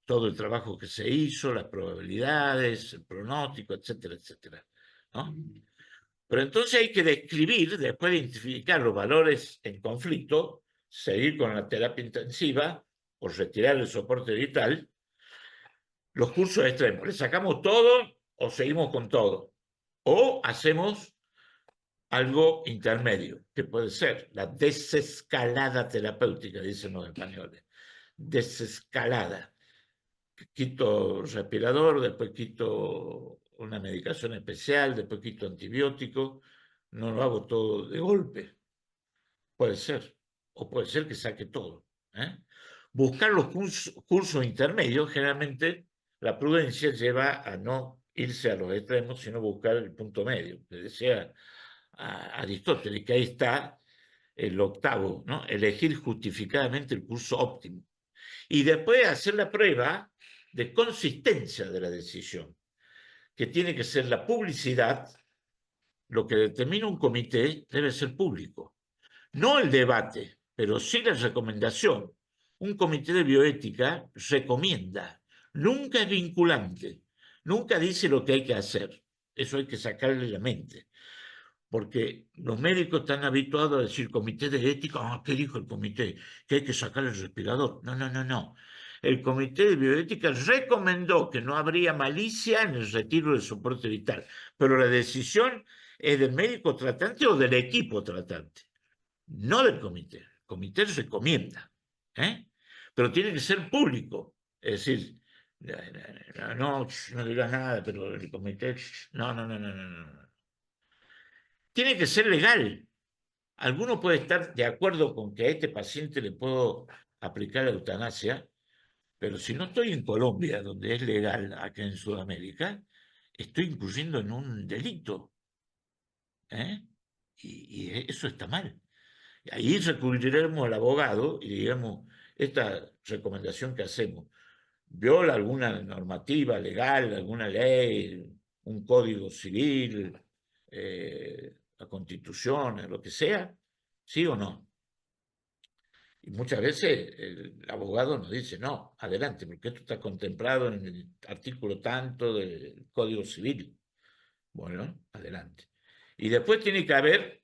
todo el trabajo que se hizo, las probabilidades, el pronóstico, etcétera, etcétera, ¿no? Pero entonces hay que describir, después de identificar los valores en conflicto, seguir con la terapia intensiva o retirar el soporte vital, los cursos extremos. ¿Le sacamos todo o seguimos con todo? O hacemos algo intermedio, que puede ser la desescalada terapéutica, dicen los españoles. Desescalada. Quito respirador, después quito una medicación especial, después quito antibiótico. No lo hago todo de golpe. Puede ser. O puede ser que saque todo. Buscar los cursos intermedios, generalmente la prudencia lleva a no irse a los extremos, sino buscar el punto medio. Que decía Aristóteles, que ahí está el octavo, ¿no? Elegir justificadamente el curso óptimo. Y después hacer la prueba de consistencia de la decisión, que tiene que ser la publicidad. Lo que determina un comité debe ser público. No el debate, pero sí la recomendación. Un comité de bioética recomienda, nunca es vinculante, nunca dice lo que hay que hacer. Eso hay que sacarle la mente. Porque los médicos están habituados a decir comité de ética, ¿qué dijo el comité? Que hay que sacar el respirador. No, no, no, no. El comité de bioética recomendó que no habría malicia en el retiro del soporte vital, pero la decisión es del médico tratante o del equipo tratante, no del comité. El comité recomienda, pero tiene que ser público. Es decir, no digas nada, pero el comité, no, no, no, no, no, no. Tiene que ser legal. Alguno puede estar de acuerdo con que a este paciente le puedo aplicar la eutanasia, pero si no estoy en Colombia, donde es legal acá en Sudamérica, estoy incurriendo en un delito. Y eso está mal. Ahí recurriremos al abogado y digamos, esta recomendación que hacemos, ¿viola alguna normativa legal, alguna ley, un código civil, la constitución, lo que sea? ¿Sí o no? Y muchas veces el abogado nos dice, no, adelante, porque esto está contemplado en el artículo tanto del Código Civil. Bueno, adelante. Y después tiene que haber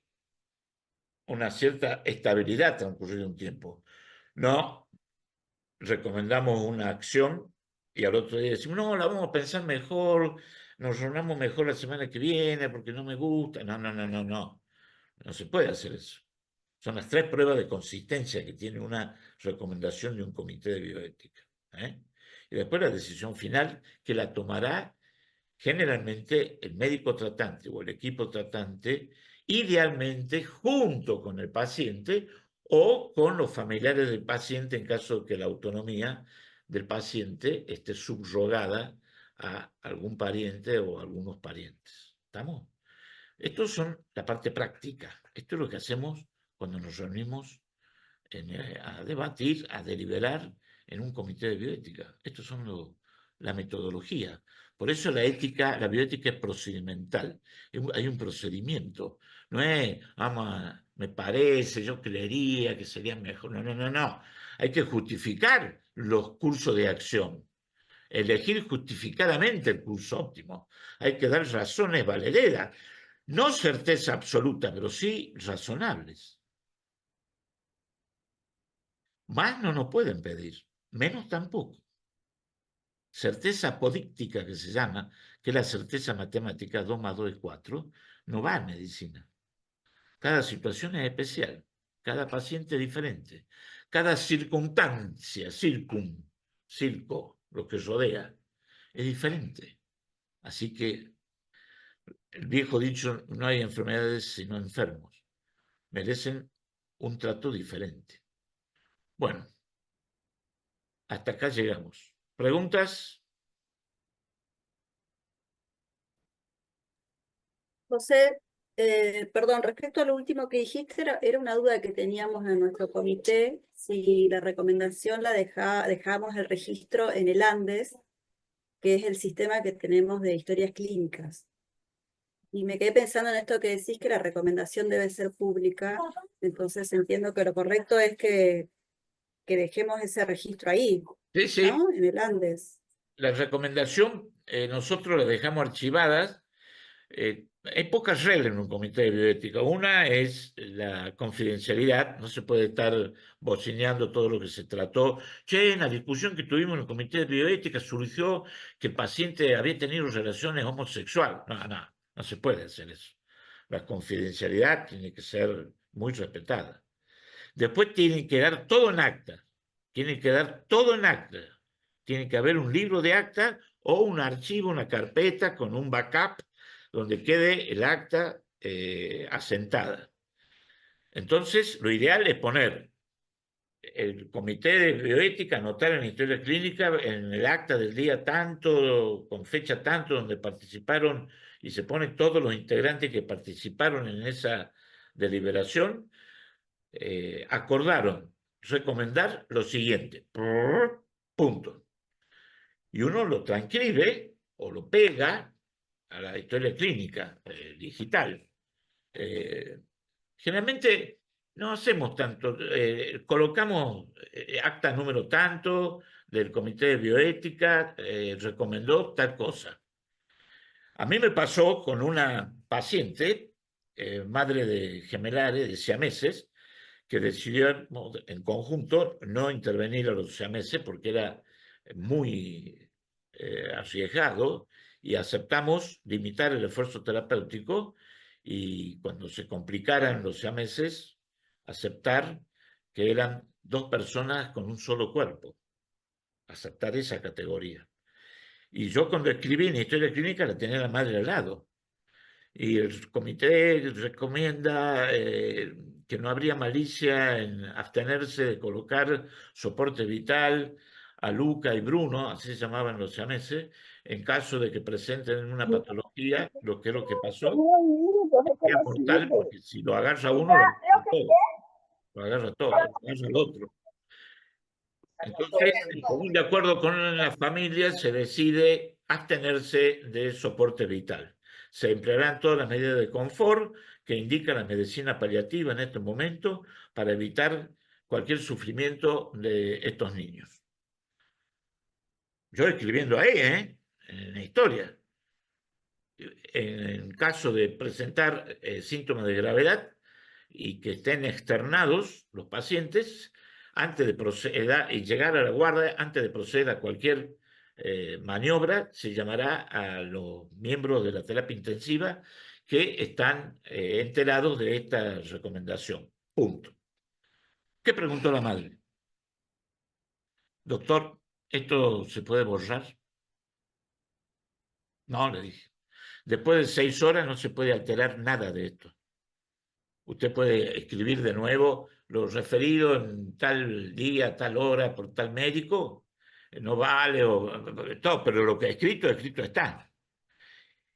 una cierta estabilidad transcurrido un tiempo. No recomendamos una acción y al otro día decimos, no, la vamos a pensar mejor, nos reunamos mejor la semana que viene porque no me gusta. No, no, no, no, no. No se puede hacer eso. Son las 3 pruebas de consistencia que tiene una recomendación de un comité de bioética. Y después la decisión final que la tomará generalmente el médico tratante o el equipo tratante, idealmente junto con el paciente o con los familiares del paciente en caso de que la autonomía del paciente esté subrogada a algún pariente o a algunos parientes. ¿Estamos? Esto son la parte práctica. Esto es lo que hacemos cuando nos reunimos a debatir, a deliberar en un comité de bioética. Esto son la metodología. Por eso la ética, la bioética es procedimental. Hay un procedimiento. No es, me parece, yo creería que sería mejor. No, no, no, no. Hay que justificar los cursos de acción. Elegir justificadamente el curso óptimo. Hay que dar razones valederas. No certeza absoluta, pero sí razonables. Más no nos pueden pedir, menos tampoco. Certeza apodíctica, que se llama, que es la certeza matemática, 2 más 2 es 4, no va a medicina. Cada situación es especial, cada paciente es diferente, cada circunstancia, circo, lo que rodea, es diferente. Así que el viejo dicho, no hay enfermedades sino enfermos. Merecen un trato diferente. Bueno, hasta acá llegamos. ¿Preguntas? José, perdón, respecto a lo último que dijiste, era una duda que teníamos en nuestro comité, si la recomendación la dejamos el registro en el Andes, que es el sistema que tenemos de historias clínicas. Y me quedé pensando en esto que decís, que la recomendación debe ser pública, entonces entiendo que lo correcto es que dejemos ese registro ahí, Sí, sí. ¿no? En el Andes. La recomendación, nosotros la dejamos archivadas. Hay pocas reglas en un comité de bioética. Una es la confidencialidad, no se puede estar bocineando todo lo que se trató. Che, en la discusión que tuvimos en el comité de bioética surgió que el paciente había tenido relaciones homosexuales. No se puede hacer eso. La confidencialidad tiene que ser muy respetada. Después tienen que dar todo en acta. Tienen que dar todo en acta. Tiene que haber un libro de acta o un archivo, una carpeta con un backup donde quede el acta asentada. Entonces, lo ideal es poner el comité de bioética, anotar en la historia clínica, en el acta del día tanto, con fecha tanto, donde participaron, y se ponen todos los integrantes que participaron en esa deliberación, acordaron recomendar lo siguiente, punto. Y uno lo transcribe o lo pega a la historia clínica digital. Generalmente no hacemos tanto, colocamos acta número tanto del comité de bioética, recomendó tal cosa. A mí me pasó con una paciente, madre de gemelares, de siameses, que decidió en conjunto no intervenir a los siameses porque era muy arriesgado, y aceptamos limitar el esfuerzo terapéutico, y cuando se complicaran los siameses, aceptar que eran 2 personas con un solo cuerpo, aceptar esa categoría. Y yo cuando escribí en Historia Clínica la tenía la madre al lado. Y el comité recomienda que no habría malicia en abstenerse de colocar soporte vital a Luca y Bruno, así se llamaban los siameses, en caso de que presenten una patología, lo que es lo que pasó, que es mortal, porque si lo agarra uno, lo agarra todo, lo agarra el otro. Entonces, común de acuerdo con la familia, se decide abstenerse de soporte vital. Se emplearán todas las medidas de confort que indica la medicina paliativa en este momento para evitar cualquier sufrimiento de estos niños. Yo escribiendo ahí, en la historia. En caso de presentar síntomas de gravedad y que estén externados los pacientes, antes de proceder y llegar a la guardia, antes de proceder a cualquier maniobra, se llamará a los miembros de la terapia intensiva que están enterados de esta recomendación. Punto. ¿Qué preguntó la madre? Doctor, ¿esto se puede borrar? No, le dije. Después de 6 horas no se puede alterar nada de esto. Usted puede escribir de nuevo lo referido en tal día, tal hora, por tal médico, no vale, todo, pero lo que ha escrito está.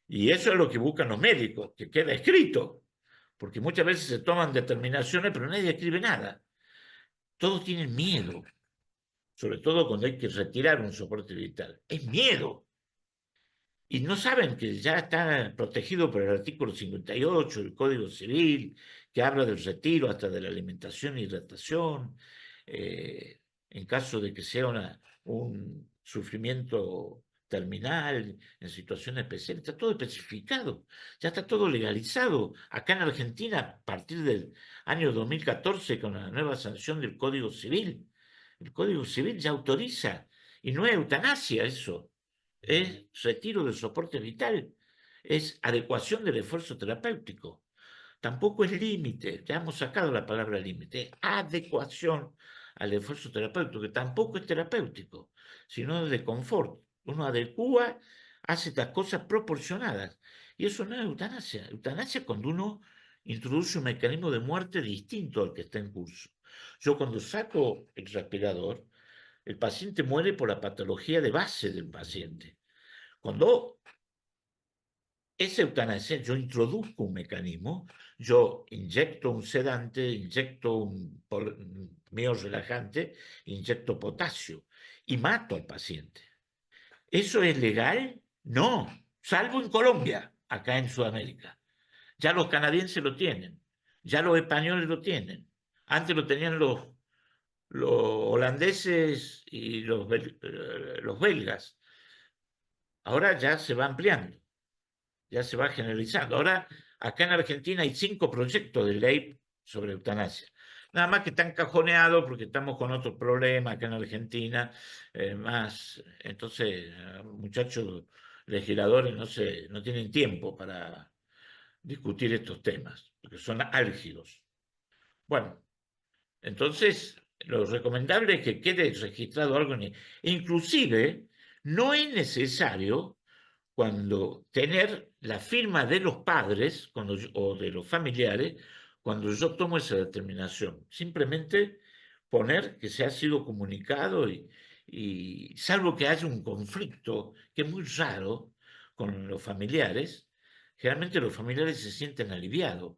Y eso es lo que buscan los médicos, que quede escrito, porque muchas veces se toman determinaciones, pero nadie escribe nada. Todos tienen miedo, sobre todo cuando hay que retirar un soporte vital. Es miedo. Y no saben que ya está protegido por el artículo 58 del Código Civil, que habla del retiro hasta de la alimentación e hidratación, en caso de que sea un sufrimiento terminal, en situaciones especiales, está todo especificado, ya está todo legalizado. Acá en Argentina, a partir del año 2014, con la nueva sanción del Código Civil, el Código Civil ya autoriza, y no es eutanasia eso. Es retiro del soporte vital, es adecuación del esfuerzo terapéutico. Tampoco es límite, ya hemos sacado la palabra límite, es adecuación al esfuerzo terapéutico, que tampoco es terapéutico, sino de confort. Uno adecua, hace estas cosas proporcionadas. Y eso no es eutanasia. Eutanasia es cuando uno introduce un mecanismo de muerte distinto al que está en curso. Yo cuando saco el respirador, el paciente muere por la patología de base del paciente. Cuando es eutanasia, yo introduzco un mecanismo, yo inyecto un sedante, inyecto un miorrelajante, inyecto potasio y mato al paciente. ¿Eso es legal? No, salvo en Colombia, acá en Sudamérica. Ya los canadienses lo tienen, ya los españoles lo tienen. Antes lo tenían los holandeses y los belgas. Ahora ya se va ampliando, ya se va generalizando. Ahora, acá en Argentina hay 5 proyectos de ley sobre eutanasia. Nada más que están cajoneados porque estamos con otros problemas acá en Argentina. Entonces, muchachos legisladores no tienen tiempo para discutir estos temas, porque son álgidos. Bueno, entonces, lo recomendable es que quede registrado algo. Inclusive, no es necesario cuando tener la firma de los padres o de los familiares cuando yo tomo esa determinación. Simplemente poner que se ha sido comunicado y salvo que haya un conflicto, que es muy raro con los familiares, generalmente los familiares se sienten aliviados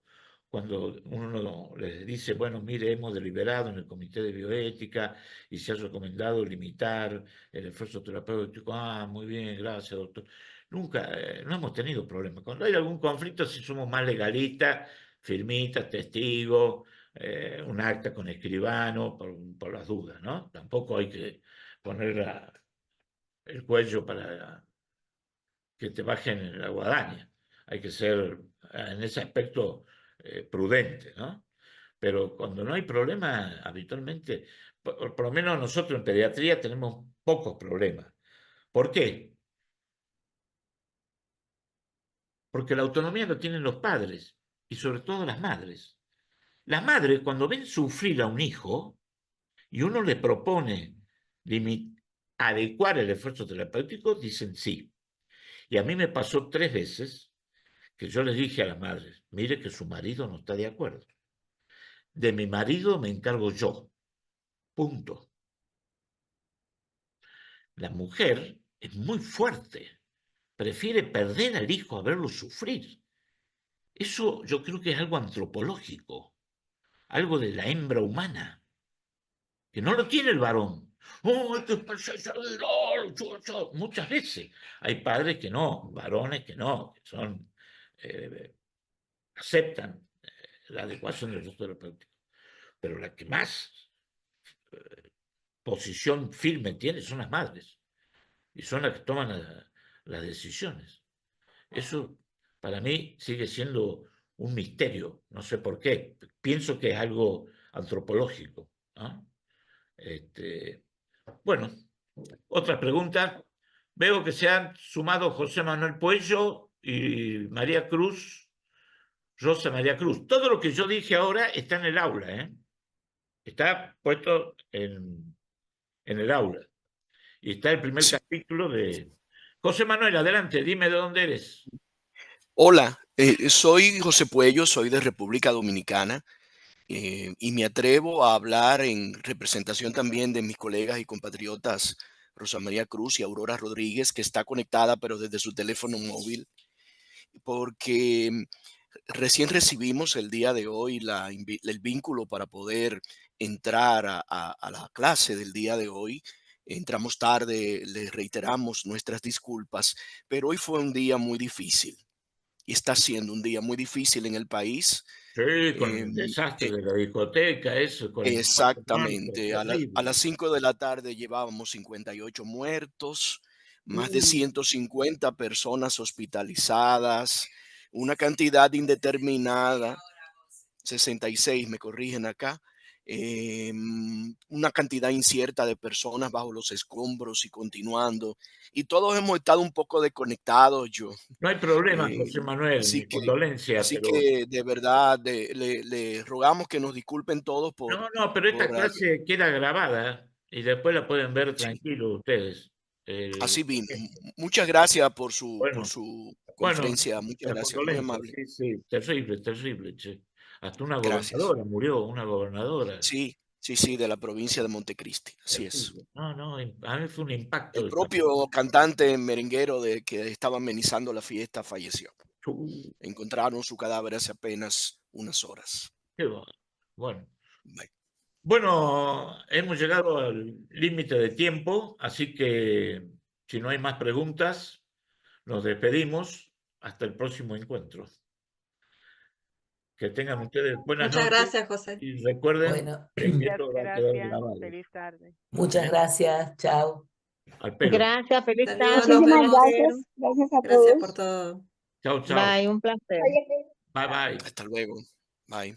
cuando uno les dice, bueno, mire, hemos deliberado en el Comité de Bioética y se ha recomendado limitar el esfuerzo terapéutico. Ah, muy bien, gracias, doctor. Nunca, no hemos tenido problemas. Cuando hay algún conflicto, sí somos más legalistas, firmistas, testigos, un acta con escribano, por las dudas, ¿no? Tampoco hay que poner el cuello para que te bajen la guadaña. Hay que ser, en ese aspecto, prudente, ¿no? Pero cuando no hay problema, habitualmente, por lo menos nosotros en pediatría tenemos pocos problemas. ¿Por qué? Porque la autonomía lo tienen los padres y sobre todo las madres. Las madres, cuando ven sufrir a un hijo y uno le propone adecuar el esfuerzo terapéutico, dicen sí. Y a mí me pasó 3 veces que yo les dije a las madres, mire que su marido no está de acuerdo. De mi marido me encargo yo. Punto. La mujer es muy fuerte. Prefiere perder al hijo a verlo sufrir. Eso yo creo que es algo antropológico, algo de la hembra humana, que no lo tiene el varón. Oh, muchas veces hay padres que no, varones que no, que son, aceptan la adecuación del esfuerzo terapéutico. Pero la que más posición firme tiene son las madres y son las que toman las decisiones. Eso para mí sigue siendo un misterio, no sé por qué. Pienso que es algo antropológico, ¿no? Bueno, otra pregunta. Veo que se han sumado José Manuel Puello y María Cruz, Rosa María Cruz. Todo lo que yo dije ahora está en el aula, ¿eh? Está puesto en el aula. Y está el primer capítulo de... José Manuel, adelante, dime de dónde eres. Hola, soy José Puello, soy de República Dominicana y me atrevo a hablar en representación también de mis colegas y compatriotas Rosa María Cruz y Aurora Rodríguez, que está conectada pero desde su teléfono móvil, porque recién recibimos el día de hoy el vínculo para poder entrar a la clase del día de hoy. Entramos tarde, les reiteramos nuestras disculpas, pero hoy fue un día muy difícil. Y está siendo un día muy difícil en el país. Sí, con el desastre de la discoteca, eso, 44 muertos, Exactamente. A las terrible. 5 de la tarde llevábamos 58 muertos, más de Mm. 150 personas hospitalizadas, una cantidad indeterminada, 66 me corrigen acá, una cantidad incierta de personas bajo los escombros y continuando. Y todos hemos estado un poco desconectados. No hay problema, Eh, José Manuel, así mi que, condolencia, así pero... que de verdad le rogamos que nos disculpen todos No, pero esta por clase queda grabada y después la pueden ver sí, tranquilos ustedes. Así vino. Muchas gracias por su Bueno, conferencia. Muchas las gracias. Muy condolencias, amable. sí, sí, terrible, terrible, che. Hasta una Gracias. gobernadora murió, una gobernadora. Sí, sí, sí, de la provincia de Montecristi. Así es. Terrible. No, a mí fue un impacto. El propio cantante merenguero que estaba amenizando la fiesta falleció. Encontraron su cadáver hace apenas unas horas. Qué va. Bueno. Bye. Bueno, hemos llegado al límite de tiempo, así que si no hay más preguntas, nos despedimos. Hasta el próximo encuentro. Que tengan ustedes buenas Muchas noches gracias, José. y recuerden Bueno, que Muchas esto va a quedar gracias. grabado. Feliz tarde. muchas gracias. Chao. Al pelo. Gracias, feliz Saludos, tarde. nos Muchísimas vemos. gracias. Gracias a Gracias por todos. todo. Chao, chao. Bye, un placer. Bye, bye. Hasta luego. Bye.